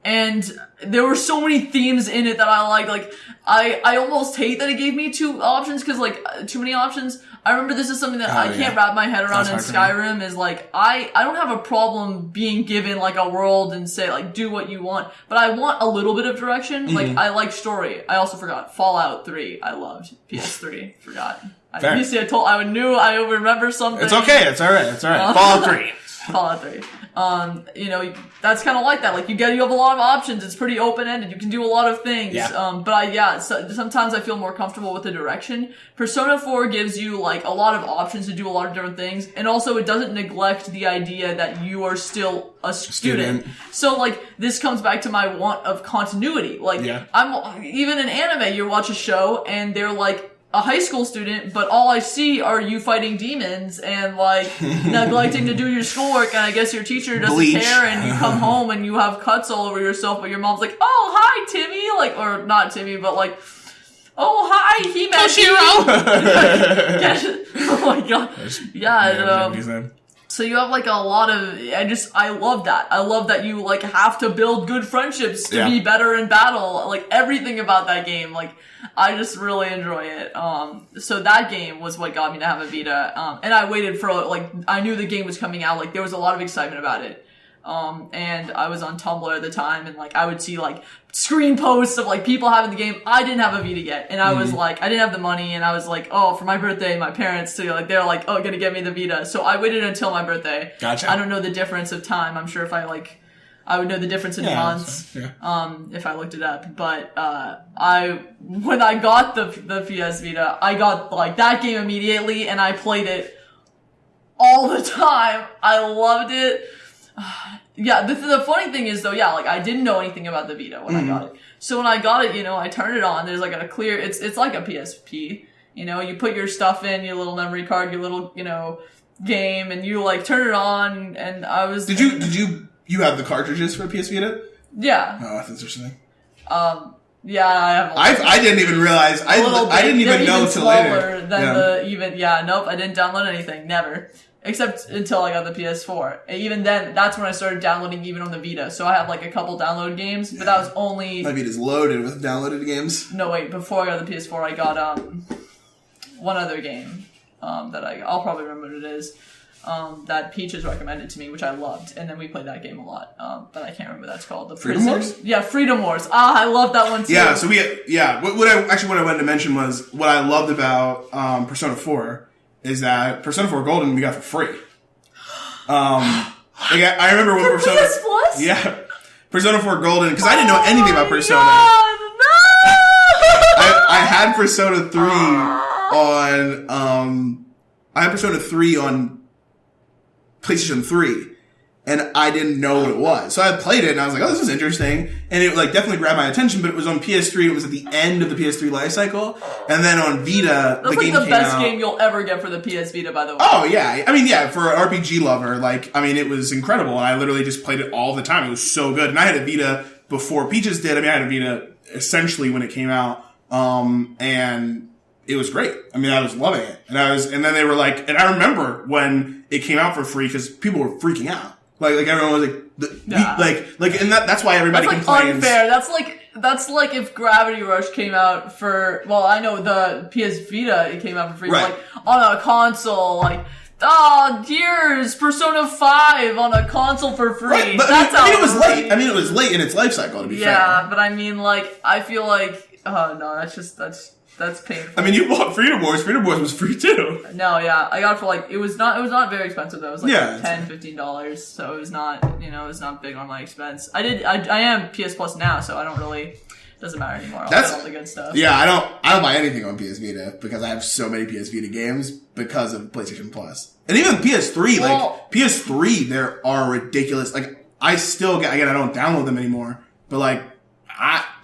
And there were so many themes in it that I liked. Like, I almost hate that it gave me two options, because, like, too many options. I remember this is something that I can't wrap my head around in Skyrim, is, like, I don't have a problem being given, like, a world and say, like, do what you want. But I want a little bit of direction. Mm-hmm. Like, I like story. I also forgot. Fallout 3, I loved. PS3, forgot. I knew I would remember something. It's okay. It's alright. It's alright. Fallout 3. Fallout 3. You know, that's kind of like that. Like, you have a lot of options. It's pretty open-ended. You can do a lot of things. Yeah. Sometimes I feel more comfortable with the direction. Persona 4 gives you, like, a lot of options to do a lot of different things. And also, it doesn't neglect the idea that you are still a student. So, like, this comes back to my want of continuity. Like, even in anime, you watch a show, and they're like, a high school student, but all I see are you fighting demons and, like, neglecting to do your schoolwork, and I guess your teacher doesn't care, and you come home and you have cuts all over yourself, but your mom's like, oh, hi, Timmy, like, or not Timmy, but, like, oh, hi, he met Oh my god. Yeah, so you have, like, a lot of, I love that. I love that you, like, have to build good friendships to be better in battle. Like, everything about that game, like, I just really enjoy it. So that game was what got me to have a Vita. And I waited for, like, I knew the game was coming out. Like, there was a lot of excitement about it. And I was on Tumblr at the time, and, like, I would see, like, screen posts of, like, people having the game. I didn't have a Vita yet, and I was like, I didn't have the money, and I was like, oh, for my birthday, my parents, they're like, oh, gonna get me the Vita. So I waited until my birthday. Gotcha. I don't know the difference of time. I'm sure if I would know the difference in months, if I looked it up. But, when I got the PS Vita, I got, like, that game immediately, and I played it all the time. I loved it. Yeah, the funny thing is, though, like, I didn't know anything about the Vita when I got it. So when I got it, you know, I turned it on, there's, like, it's like a PSP, you know, you put your stuff in, your little memory card, your little, you know, game, and you, like, turn it on, and I was... Did you have the cartridges for PS Vita? Yeah. Oh, that's interesting. Yeah, I have. I didn't even realize. I didn't even know till later. Nope, I didn't download anything. Never. Except until I got the PS4. And even then, that's when I started downloading even on the Vita. So I have, like, a couple download games, but that was only... My Vita's loaded with downloaded games. No, wait, before I got the PS4, I got, one other game, that I'll probably remember what it is, that Peaches recommended to me, which I loved, and then we played that game a lot, but I can't remember what that's called. The Freedom Wars? Yeah, Freedom Wars. I love that one too. Yeah, so what I wanted to mention was, what I loved about, Persona 4, is that Persona 4 Golden we got for free. I remember when Persona... PS Plus? Yeah. Persona 4 Golden, because I didn't know anything about Persona. God, no! I had Persona 3 on PlayStation 3, and I didn't know what it was. So I played it, and I was like, oh, this is interesting. And it, like, definitely grabbed my attention, but it was on PS3. It was at the end of the PS3 life cycle. And then on Vita, the game came out. That's like the best game you'll ever get for the PS Vita, by the way. Oh, yeah. I mean, yeah, for an RPG lover, like, I mean, it was incredible. And I literally just played it all the time. It was so good. And I had a Vita before Peaches did. I mean, I had a Vita essentially when it came out. And it was great. I mean, I was loving it. And then they were like, and I remember when it came out for free, because people were freaking out. Like everyone was like, and that's why everybody complains. Unfair. That's like if Gravity Rush came out for, well, I know the PS Vita, it came out for free, right. But like, on a console, like, here's Persona 5 on a console for free. Right, but I mean, it was late. I mean, it was late in its life cycle, to be fair. Yeah, but I mean, like, I feel like, no, that's painful. I mean, you bought Freedom Wars. Freedom Wars was free too. No, yeah, I got it for like, it was not very expensive though. It was like $10-15, so it was not, it was not big on my expense. I am PS Plus now, so I don't really, doesn't matter anymore. I'll get all the good stuff. Yeah, I don't buy anything on PS Vita because I have so many PS Vita games because of PlayStation Plus. And even PS3, PS3, there are ridiculous, like, I still get, again, I don't download them anymore, but like,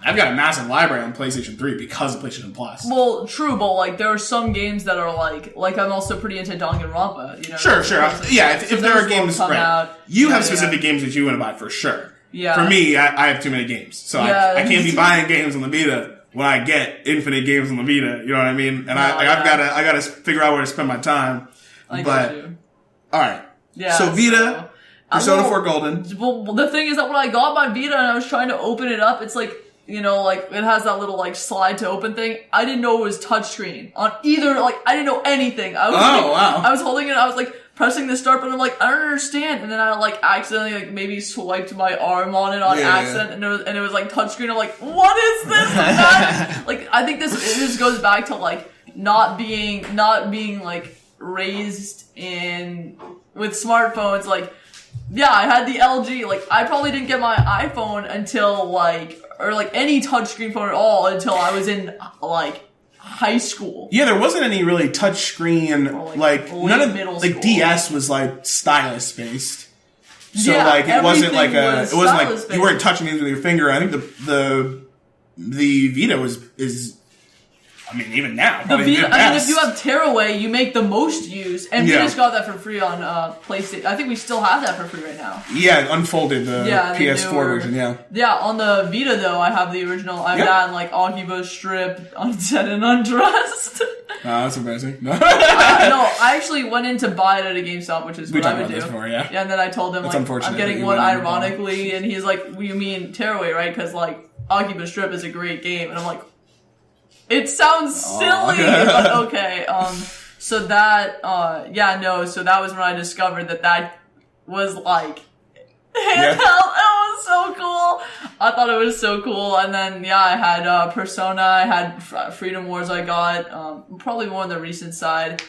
I've got a massive library on PlayStation 3 because of PlayStation Plus. Well, true, but like there are some games that are like I'm also pretty into Danganronpa. Sure. Yeah, if there are games, right? You have specific games that you want to buy for sure. Yeah. For me, I have too many games, so I can't be buying games on the Vita when I get infinite games on the Vita. You know what I mean? And I gotta figure out where to spend my time. I get you. All right. Yeah. So Vita. Persona 4 Golden. Well, the thing is that when I got my Vita and I was trying to open it up, it's like, you know, like, it has that little, like, slide to open thing. I didn't know it was touchscreen on either, like, I didn't know anything. I was holding it, I was, like, pressing the start button, I'm like, I don't understand. And then I, like, accidentally, like, maybe swiped my arm on it on accident, and it was, like, touchscreen. I'm like, what is this? Like, I think this goes back to, like, not being, like, raised with smartphones, like, yeah, I had the LG, like, I probably didn't get my iPhone until, like, or, like, any touchscreen phone at all until I was in, like, high school. Yeah, there wasn't any really touchscreen, like none of, middle like, school. DS was, like, stylus-based. So, Yeah, like, it wasn't like it wasn't like, stylus-based. you weren't touching things with your finger. I think the Vita is, I mean, even now, The probably Vita, the I mean, best. if you have Tearaway, you make the most use, and we Yeah. just got that for free on PlayStation. I think we still have that for free right now. Yeah, Unfolded, the PS4 newer version, yeah. Yeah, on the Vita though, I have the original. I've had like Akiba Strip, Unsaid and Undressed. That's embarrassing. No. I actually went in to buy it at a GameStop, which is We what I talked would about do. this before, yeah. Yeah, and then I told him, That's like, unfortunate I'm that getting you one went in and ironically, and he's like, well, you mean Tearaway, right? Because, like, Akiba Strip is a great game. And I'm like, it sounds silly, but okay. So that, so that was when I discovered that was, like, handheld. It was so cool. I thought it was so cool. And then, I had Persona, I had Freedom Wars I got, probably more on the recent side.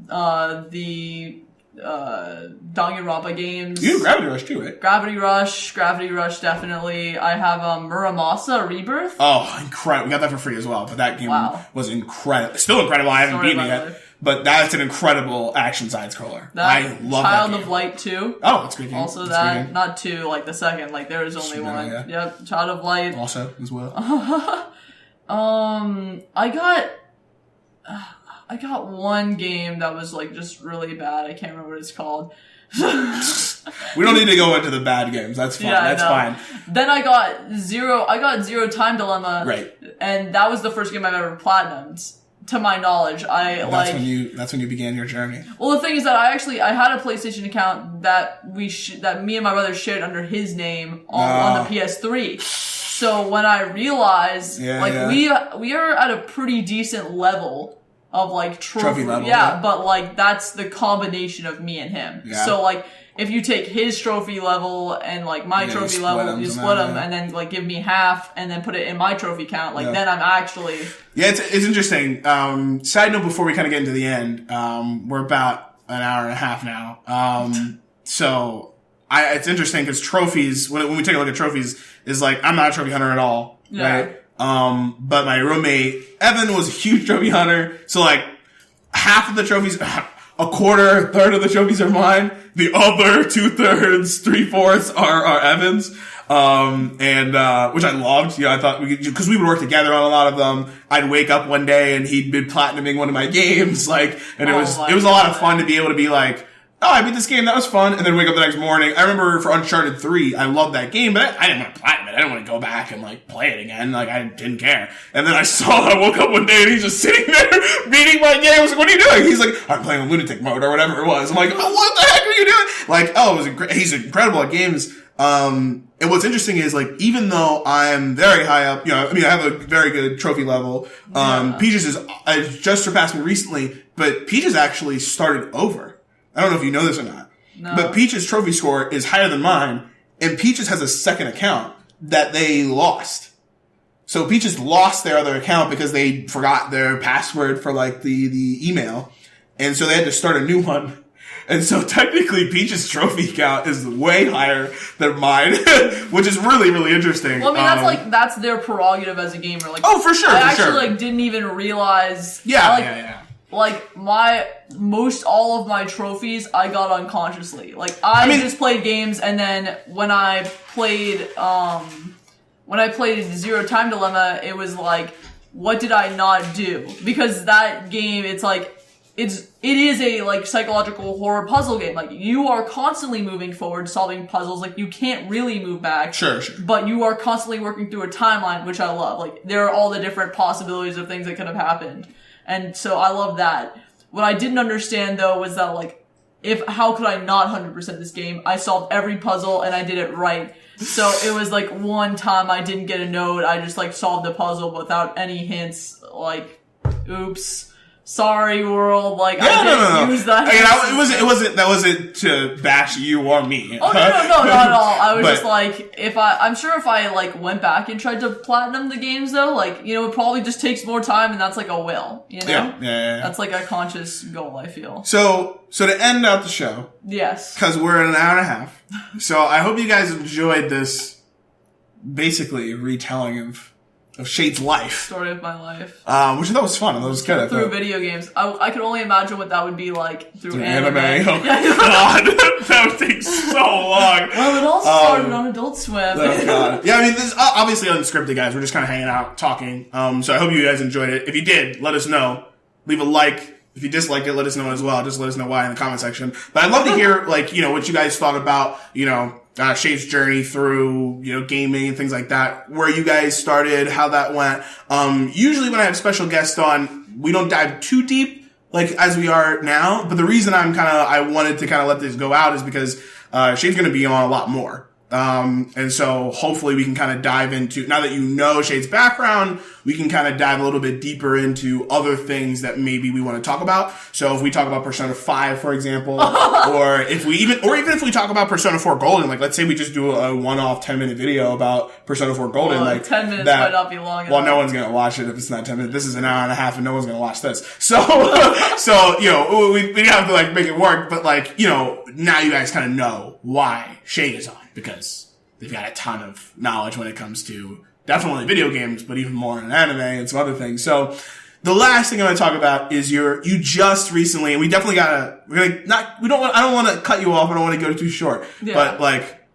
The Danganronpa games. You have Gravity Rush too, right? Gravity Rush, definitely. I have Muramasa Rebirth. Oh, incredible. We got that for free as well, but that game was incredible. Still incredible. I haven't Story beaten it of my yet. life. But that's an incredible action side-scroller. I love Child that game. of Light 2. Oh, that's a good game. Also that's a good that. game. Not 2, like the second. Like there was only one. Yeah. Yep, Child of Light. Also, as well. I got one game that was like just really bad. I can't remember what it's called. We don't need to go into the bad games. That's fine. That's fine. Then I got Zero Time Dilemma. Right. And that was the first game I've ever platinumed. To my knowledge, That's when you began your journey. Well, the thing is that I had a PlayStation account that me and my brother shared under his name on the PS3. So when I realized, we are at a pretty decent level of like trophy level, but like that's the combination of me and him. Yeah. So like if you take his trophy level and like my trophy level, you split them and then like give me half and then put it in my trophy count, like then I'm actually... Yeah, it's interesting. Side note before we kind of get into the end, we're about an hour and a half now. So it's interesting because trophies, when we take a look at trophies, is like, I'm not a trophy hunter at all, right? But my roommate, Evan, was a huge trophy hunter. So like half of the trophies, a quarter, a third of the trophies are mine. The other 2/3, 3/4 are Evan's. Which I loved. I thought because we would work together on a lot of them. I'd wake up one day and he'd been platinuming one of my games, it was a lot of fun to be able to be like, oh, I beat this game, that was fun, and then wake up the next morning. I remember for Uncharted 3, I loved that game, but I didn't want to platinum it. I didn't want to go back and play it again. I didn't care. And then I woke up one day and he's just sitting there beating my game. I was like, what are you doing? He's like, I'm playing on lunatic mode or whatever it was. I'm like, oh, what the heck are you doing? He's incredible at games. And what's interesting is even though I'm very high up, I have a very good trophy level. Peaches has just surpassed me recently, but Peaches actually started over. I don't know if you know this or not, but Peaches' trophy score is higher than mine, and Peaches has a second account that they lost. So Peaches lost their other account because they forgot their password for the email, and so they had to start a new one. And so technically Peaches' trophy count is way higher than mine, which is really, really interesting. Well, I mean, that's their prerogative as a gamer. Oh, for sure, I actually didn't even realize. Yeah. All of my trophies I got unconsciously. I just played games, and then when I played Zero Time Dilemma, it was like, what did I not do? Because that game, it is a psychological horror puzzle game. You are constantly moving forward, solving puzzles. You can't really move back. Sure. But you are constantly working through a timeline, which I love. There are all the different possibilities of things that could have happened. And so I love that. What I didn't understand though was that how could I not 100% this game? I solved every puzzle and I did it right. So it was like one time I didn't get a note. I just like solved the puzzle without any hints. Like, oops. Sorry, world. Like, Yeah, I didn't use that. That wasn't to bash you or me. Oh, no, not at all. I was just like, I'm sure if I, like, went back and tried to platinum the games, though, like, you know, it probably just takes more time, and that's like a will, you know? Yeah. That's like a conscious goal, I feel. So to end out the show. Yes. Because we're at an hour and a half. So I hope you guys enjoyed this, basically, retelling of Shade's life. Story of my life. Which I thought was fun. That was good. Through video games. I could only imagine what that would be like through anime. Oh, Yeah. God. That would take so long. Well, it all started on Adult Swim. Oh, God. Yeah, I mean, this is obviously unscripted, guys. We're just kind of hanging out, talking. So I hope you guys enjoyed it. If you did, let us know. Leave a like. If you disliked it, let us know as well. Just let us know why in the comment section. But I'd love to hear, like, you know, what you guys thought about, you know, Shade's journey through, you know, gaming and things like that. Where you guys started, how that went. Usually when I have special guests on, we don't dive too deep, like, as we are now. But the reason I wanted to kind of let this go out is because, Shade's going to be on a lot more. And so hopefully we can kind of dive into, now that you know Shade's background, we can kind of dive a little bit deeper into other things that maybe we want to talk about. So if we talk about Persona 5, for example, or even if we talk about Persona 4 Golden, like let's say we just do a one-off 10-minute video about Persona 4 Golden, well, like 10 minutes might not be long enough. Well, no one's going to watch it if it's not 10 minutes. This is an hour and a half and no one's going to watch this. So, you know, we have to like make it work, but like, you know, now you guys kind of know why Shade is on. Because they've got a ton of knowledge when it comes to definitely video games, but even more in anime and some other things. So the last thing I'm going to talk about is you just recently, and we definitely I don't want to cut you off. I don't want to go too short, but like,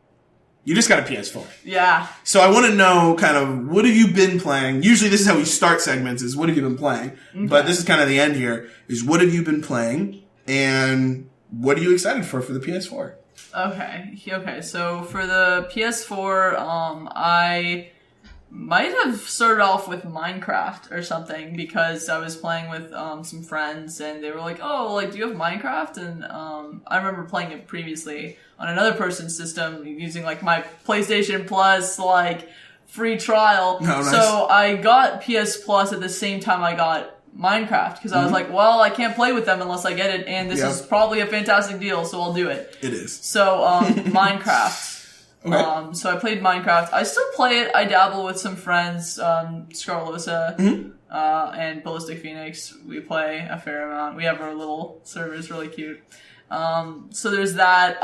you just got a PS4. Yeah. So I want to know kind of what have you been playing? Usually this is how we start segments is what have you been playing? Okay. But this is kind of the end here is what have you been playing and what are you excited for the PS4? Okay. So for the PS4, I might have started off with Minecraft or something because I was playing with some friends and they were like, "Oh, like, do you have Minecraft?" And I remember playing it previously on another person's system using like my PlayStation Plus like free trial. Oh, nice. So I got PS Plus at the same time I got Minecraft because I was like, well, I can't play with them unless I get it, and this is probably a fantastic deal, so I'll do it. It is. So, Minecraft. Okay. So I played Minecraft. I still play it. I dabble with some friends, Scarlosa, and Ballistic Phoenix. We play a fair amount. We have our little servers, really cute. So there's that.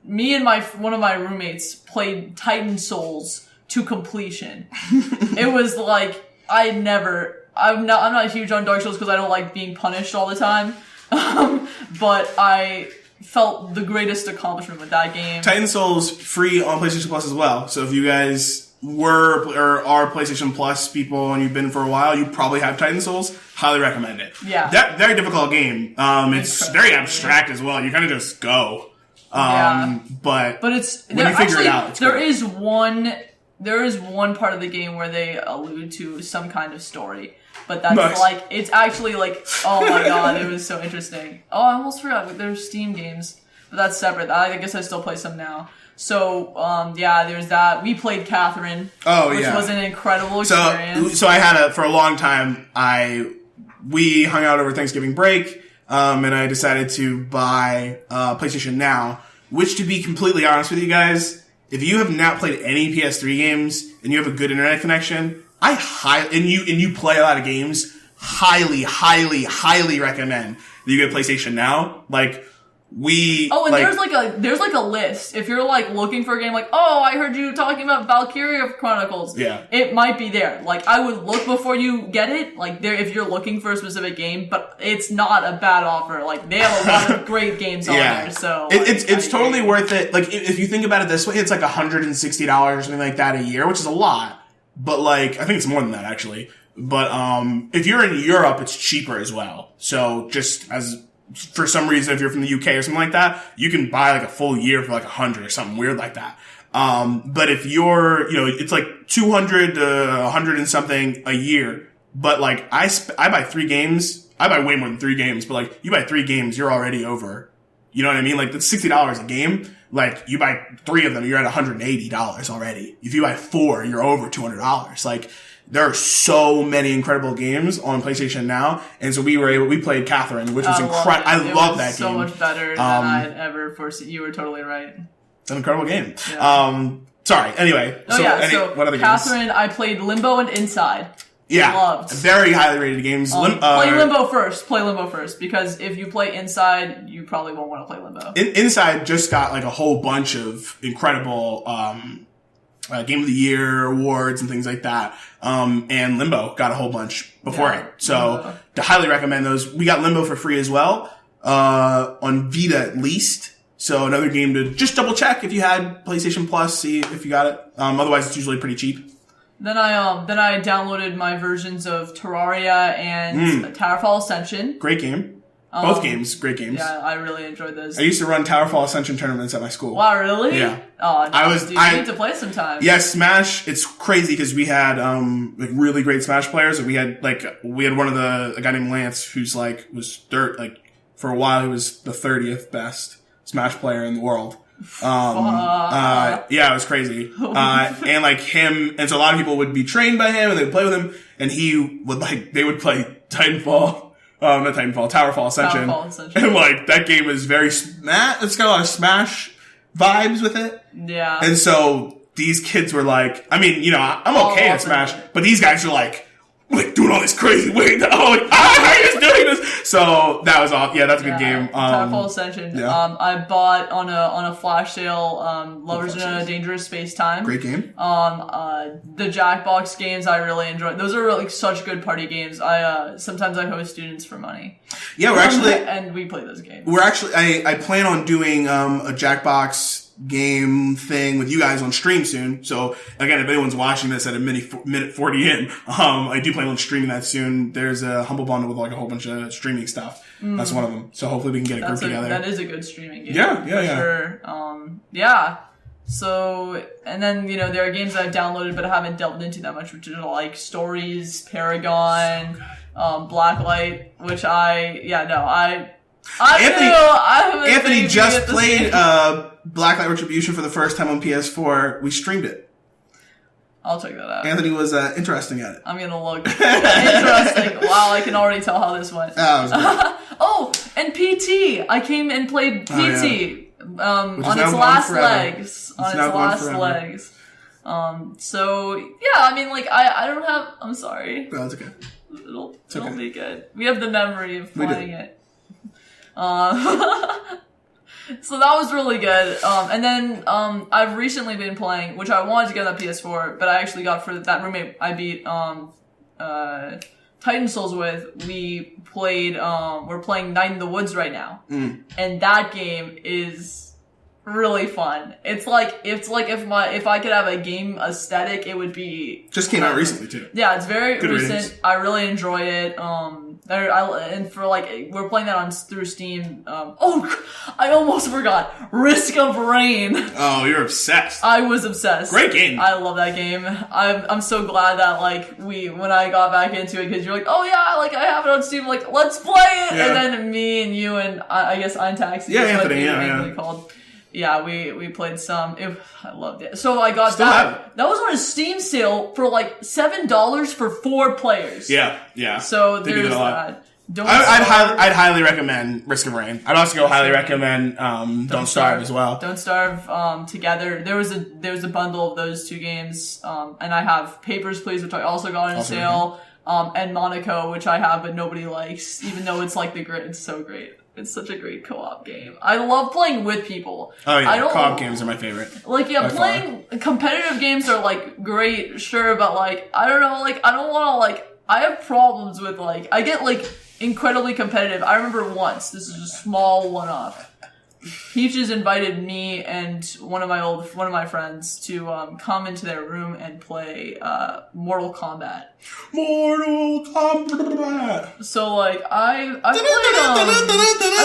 Me and one of my roommates played Titan Souls to completion. It was like, I'm not huge on Dark Souls because I don't like being punished all the time. But I felt the greatest accomplishment with that game. Titan Souls free on PlayStation Plus as well. So if you guys were or are PlayStation Plus people and you've been for a while, you probably have Titan Souls. Highly recommend it. Yeah. Very difficult game. It's very abstract as well. You kind of just go. But it's when you figure it out, there is one part of the game where they allude to some kind of story. But that's like, it's actually like, oh my god, it was so interesting. Oh, I almost forgot, there's Steam games. But that's separate. I guess I still play some now. So, there's that. We played Catherine. Which was an incredible experience. So I had for a long time, we hung out over Thanksgiving break, and I decided to buy, PlayStation Now, which to be completely honest with you guys, if you have not played any PS3 games and you have a good internet connection, and you play a lot of games, highly recommend that you get PlayStation Now. Like, there's like a list. If you're like looking for a game, like, oh, I heard you talking about Valkyria Chronicles. Yeah. It might be there. Like, I would look before you get it. Like, if you're looking for a specific game, but it's not a bad offer. Like, they have a lot of great games on there. So it's totally worth it. Like, if you think about it this way, it's like $160 or something like that a year, which is a lot. But like, I think it's more than that actually. But if you're in Europe, it's cheaper as well. So just for some reason, if you're from the UK or something like that, you can buy like a full year for like $100 or something weird like that. But if you're, it's like $200 to $100 and something a year. But like, I buy 3 games. I buy way more than 3 games, but like you buy 3 games, you're already over. You know what I mean? Like that's $60 a game. Like you buy 3 of them, you're at $180 already. If you buy 4, you're over $200. Like there are so many incredible games on PlayStation Now. And so we played Catherine, which was incredible. I love that game. So much better than I'd ever foreseen. You were totally right. It's an incredible game. Yeah. Sorry. Anyway. So what other Catherine, games? I played Limbo and Inside. Yeah. Loved. Very highly rated games. Play Limbo first, because if you play Inside, you probably won't want to play Limbo. Inside just got like a whole bunch of incredible, Game of the Year awards and things like that. And Limbo got a whole bunch before it. So to highly recommend those. We got Limbo for free as well, on Vita at least. So another game to just double check if you had PlayStation Plus, see if you got it. Otherwise it's usually pretty cheap. Then I downloaded my versions of Terraria and Towerfall Ascension. Great game. Both games, great games. Yeah, I really enjoyed those. I used to run Towerfall Ascension tournaments at my school. Wow, really? Yeah. Oh, no, you need to play sometime. Yeah, Smash. It's crazy because we had like really great Smash players, and we had one of a guy named Lance who's was third. Like for a while, he was the 30th best Smash player in the world. Yeah, it was crazy. And like him, and so a lot of people would be trained by him and they would play with him, and he would they would play Towerfall Ascension. And like that game is very it's got a lot of Smash vibes with it. Yeah. And so these kids were like, I mean, I'm okay at Smash, but these guys are like doing all this crazy how are you doing this? So that was all. Yeah, that's a good game. Towerfall Ascension. Yeah. I bought on a flash sale, Lovers in a Dangerous Space Time. Great game. The Jackbox games I really enjoy. Those are like such good party games. Sometimes I host students for money. Yeah, we're actually and we play those games. We're actually I plan on doing a Jackbox game thing with you guys on stream soon. So again, if anyone's watching this at a minute 40 in, I do plan on streaming that soon. There's a Humble Bundle with like a whole bunch of streaming stuff. That's one of them. So hopefully we can get a group together. That is a good streaming game. Yeah. Sure. Yeah. So, and then, there are games that I've downloaded but I haven't delved into that much, which are like Stories, Paragon, Blacklight, which Anthony just played Blacklight Retribution for the first time on PS4. We streamed it. I'll check that out. Anthony was interesting at it. I'm gonna look. Interesting. Wow, I can already tell how this went. Oh, and PT. I came and played PT on its last legs. So yeah, I mean, like I don't have. I'm sorry. No, it's okay. It'll be good. We have the memory of playing it. So that was really good. And then I've recently been playing, which I wanted to get on the PS4, but I actually got for that roommate I beat Titan Souls with. We're playing Night in the Woods right now. And that game is really fun. It's like if I could have a game aesthetic, it would be just came out recently too. Yeah, it's very good recent. Ratings. I really enjoy it. And for we're playing that through Steam. I almost forgot Risk of Rain. Oh, you're obsessed. I was obsessed. Great game. I love that game. I'm so glad that when I got back into it, because you're like, oh yeah, like I have it on Steam, like let's play it. Yeah. And then me and you and I guess Eintaxi. Yeah, Anthony. Called. Yeah, we played some. I loved it. So I got that. That was on a Steam sale for like $7 for 4 players. Yeah. So there's that. I'd highly recommend Risk of Rain. I'd also highly recommend Don't Starve as well. Don't Starve together. There was a bundle of those 2 games, and I have Papers, Please, which I also got on sale, and Monaco, which I have but nobody likes, even though it's like it's so great. It's such a great co-op game. I love playing with people. Oh yeah, co-op games are my favorite. Playing competitive games are like great, sure, but like I don't know, like I don't want to I have problems with I get incredibly competitive. I remember once, this is a small one-off. Peaches invited me and one of my friends to come into their room and play Mortal Kombat. So I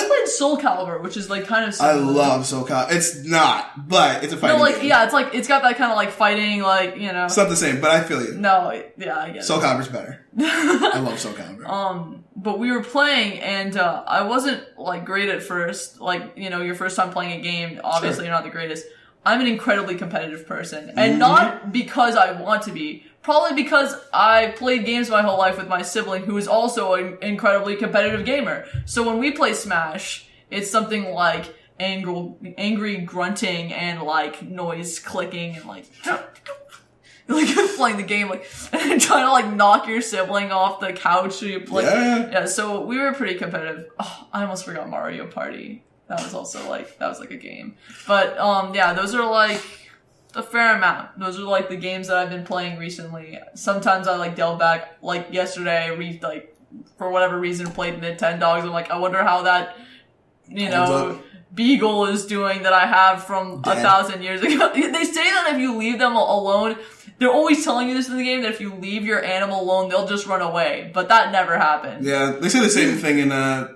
played Soul Calibur, which is kind of similar. I love Soul Calibur. It's not, but it's a fighting game. Yeah, it's got that kind of fighting, It's not the same, but I feel you. No, yeah, I get Soul Calibur's better. I love Soul Calibur. but we were playing, and I wasn't like great at first. Like, you know, your first time playing a game, obviously you're not the greatest. I'm an incredibly competitive person, and not because I want to be. Probably because I played games my whole life with my sibling, who is also an incredibly competitive gamer. So when we play Smash, it's something like angry grunting and like noise clicking and like playing the game like and trying to like knock your sibling off the couch. So you play. Yeah. So we were pretty competitive. Oh, I almost forgot Mario Party. That was also like a game. But yeah, those are like a fair amount. Those are like the games that I've been playing recently. Sometimes I like delve back. Like yesterday, I for whatever reason played Nintendogs. I'm like, I wonder how that, you know, beagle is doing that I have from 1,000 years ago. They say that if you leave them alone, they're always telling you this in the game, that if you leave your animal alone, they'll just run away. But that never happened. Yeah, they say the same thing in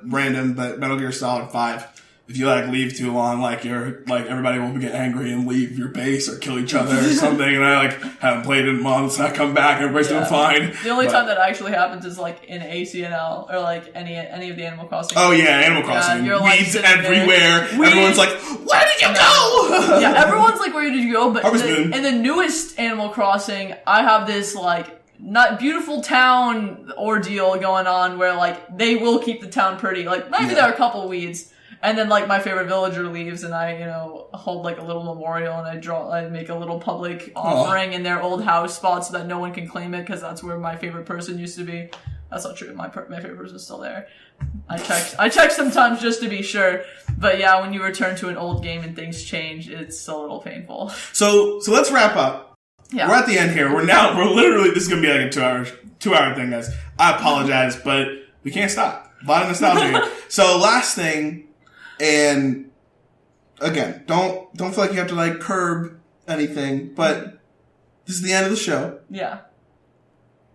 random, but Metal Gear Solid 5. If you like leave too long, like everybody will get angry and leave your base or kill each other or something. And I like haven't played in months. I come back, everybody's doing fine. The only time that actually happens is like in ACNL or like any of the Animal Crossing. Oh yeah, Animal Crossing. You're, weeds everywhere. Everyone's like, "Where did you go?" Yeah, everyone's like, "Where did you go?" But in the newest Animal Crossing, I have this like not beautiful town ordeal going on where like they will keep the town pretty. Like maybe there are a couple weeds. And then, like, my favorite villager leaves, and I, you know, hold, like, a little memorial, and I make a little public offering in their old house spot so that no one can claim it, because that's where my favorite person used to be. That's not true. My favorite person is still there. I check sometimes just to be sure. But yeah, when you return to an old game and things change, it's a little painful. So let's wrap up. Yeah. We're at the end here. We're literally, this is going to be like a 2-hour thing, guys. I apologize, but we can't stop. A lot of nostalgia here. So last thing... And again, don't feel like you have to like curb anything, but this is the end of the show. Yeah.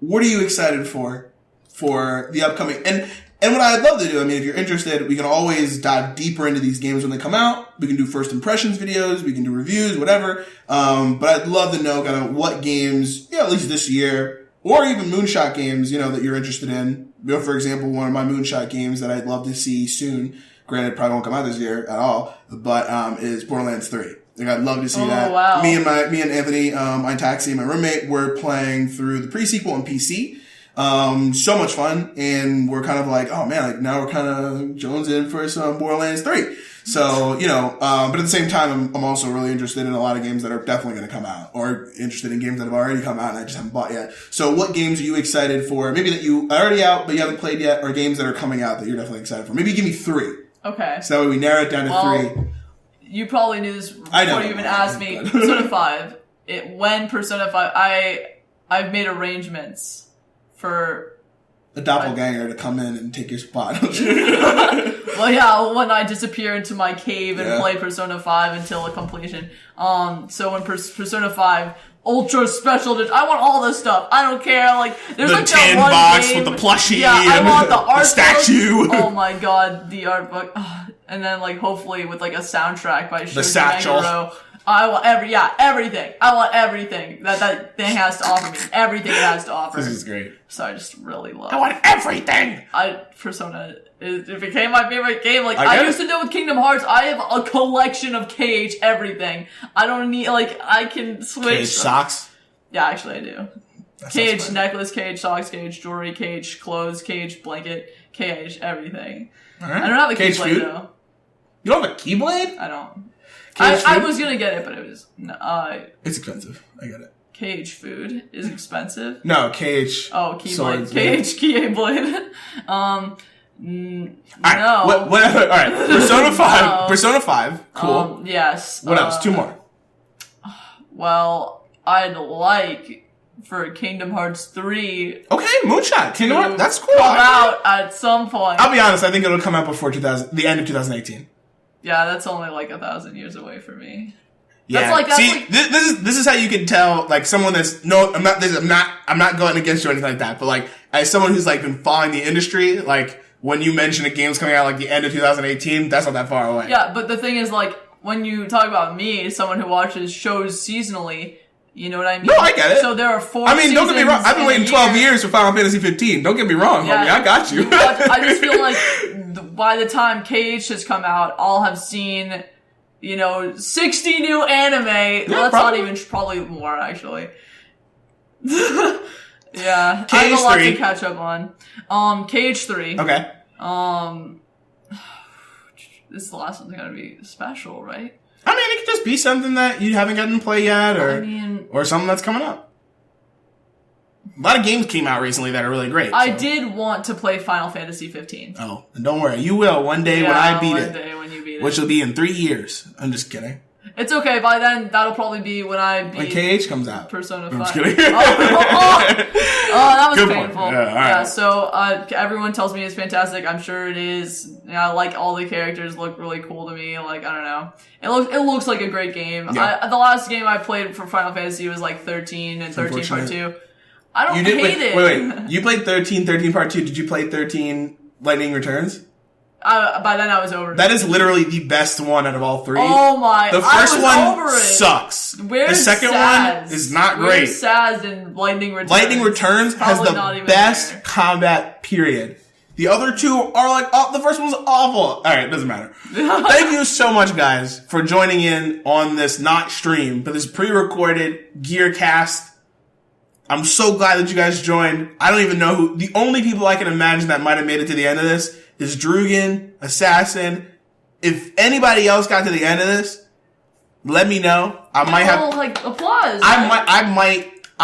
What are you excited for the upcoming? And what I'd love to do, I mean, if you're interested, we can always dive deeper into these games when they come out. We can do first impressions videos, we can do reviews, whatever. But I'd love to know kind of what games, at least this year, or even Moonshot games, that you're interested in. For example, one of my Moonshot games that I'd love to see soon, granted, probably won't come out this year at all, but is Borderlands 3. Like, I'd love to see that. Wow. Me and Anthony, Taxi, my roommate, we're playing through the pre-sequel on PC. So much fun, and we're kind of like, oh man, like now we're kind of jonesing for some Borderlands 3. So, but at the same time, I'm also really interested in a lot of games that are definitely going to come out, or interested in games that have already come out and I just haven't bought yet. So what games are you excited for? Maybe that you are already out, but you haven't played yet, or games that are coming out that you're definitely excited for? Maybe give me 3. Okay. So that way we narrow it down to 3. You probably knew this before you even asked me. Persona 5. When Persona 5, I've made arrangements for a doppelganger to come in and take your spot. Well, yeah, when I disappear into my cave and play Persona 5 until a completion. So when Persona 5 Ultra Special Edition, I want all this stuff. I don't care. Like, there's the like tin that one box game. with the plushie. Yeah, I want the art statue. Book. Oh my god, the art book. And then like hopefully with like a soundtrack by Shoji Meguro. I want everything. I want everything that thing has to offer me. Everything it has to offer. This is great. So I just really love. I want everything. Persona. It became my favorite game. Like I used to do with Kingdom Hearts. I have a collection of KH everything. I don't need I can switch. KH socks. Yeah, actually I do. KH necklace, KH socks, KH jewelry, KH clothes, KH blanket, KH everything. All right. I don't have a Keyblade though. You don't have a Keyblade? I don't. I was gonna get it, but it was it's expensive. I get it. KH food is expensive. No, KH. Oh, Keyblade. KH Keyblade. No. What other? All right. Persona 5. No. Persona 5. Cool. Yes. What else? 2 more. Well, I'd like for Kingdom Hearts 3. Okay, Moonshot. Kingdom Hearts. That's cool. Come out at some point. I'll be honest. I think it'll come out before the end of 2018. Yeah, that's only like 1,000 years away for me. Yeah. This is how you can tell like someone that's I'm not going against you or anything like that, but like as someone who's like been following the industry, like when you mention a game's coming out like the end of 2018, that's not that far away. Yeah, but the thing is like when you talk about me, someone who watches shows seasonally, You know what I mean? No, I get it. So there are 4 I mean, don't get me wrong. I've been waiting 12 year. years for Final Fantasy 15. Don't get me wrong, homie. I got you. But I just feel like by the time KH has come out, I'll have seen, 60 new anime. Yeah, Well, that's probably. not even, probably more, actually. Yeah. KH3. I have a lot to catch up on. KH3. Okay. This last one's gonna be special, right? I mean, it could just be something that you haven't gotten to play yet, or something that's coming up. A lot of games came out recently that are really great. I did want to play Final Fantasy 15. Oh, and don't worry, you will one day when I beat one day when you beat it. which will be in 3 years. I'm just kidding. It's okay. By then, that'll probably be when I beat When KH comes out. Persona 5. I'm just kidding. That was Good painful. point. Yeah, all right. So everyone tells me it's fantastic. I'm sure it is. Like all the characters look really cool to me. Like, I don't know. It looks like a great game. Yeah. The last game I played for Final Fantasy was like 13 and 13 Part 2. I don't hate it. Wait. You played 13 Part 2. Did you play 13 Lightning Returns? By then I was over it. That is literally the best one out of all 3. Oh my! The first over one it. sucks. Where's the second Saz? one is not great. Where's Saz in Lightning Returns? Lightning Returns has Probably not the even best there. combat, period. The other 2 are like, oh, the first one's awful. Alright, doesn't matter. Thank you so much, guys, for joining in on this not stream, but this pre-recorded GearCast. I'm so glad that you guys joined. I don't even know who. The only people I can imagine that might have made it to the end of this is Drugan, Assassin. If anybody else got to the end of this, let me know. I might have applause. I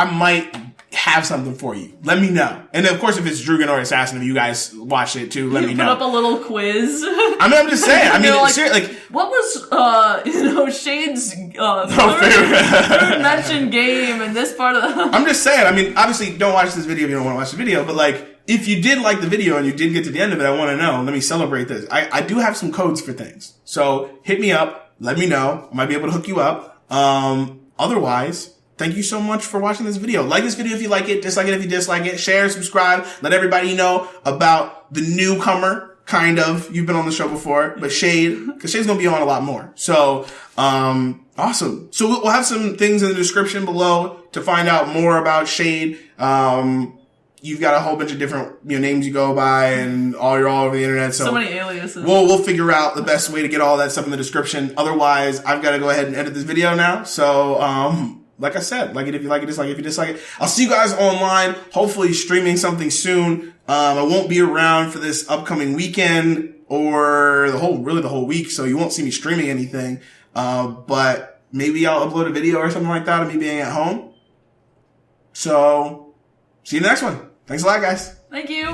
might have something for you. Let me know. And of course, if it's Drugan or Assassin, if you guys watch it too, let me know. Put up a little quiz. I mean, I'm just saying. I mean, seriously, what was Shade's third mentioned game in this part of the... I'm just saying. I mean, obviously, don't watch this video if you don't want to watch the video, but like, if you did like the video and you did get to the end of it, I want to know. Let me celebrate this. I do have some codes for things. So hit me up. Let me know. I might be able to hook you up. Otherwise, thank you so much for watching this video. Like this video if you like it. Dislike it if you dislike it. Share, subscribe. Let everybody know about the newcomer, kind of. You've been on the show before, but Shade, because Shade's going to be on a lot more. So, awesome. So we'll have some things in the description below to find out more about Shade. You've got a whole bunch of different names you go by, and you're all over the internet. So many aliases. We'll figure out the best way to get all that stuff in the description. Otherwise, I've got to go ahead and edit this video now. So, like I said, like it if you like it, dislike it if you dislike it. I'll see you guys online. Hopefully, streaming something soon. I won't be around for this upcoming weekend or the whole week, so you won't see me streaming anything. But maybe I'll upload a video or something like that of me being at home. So, see you in the next one. Thanks a lot, guys. Thank you.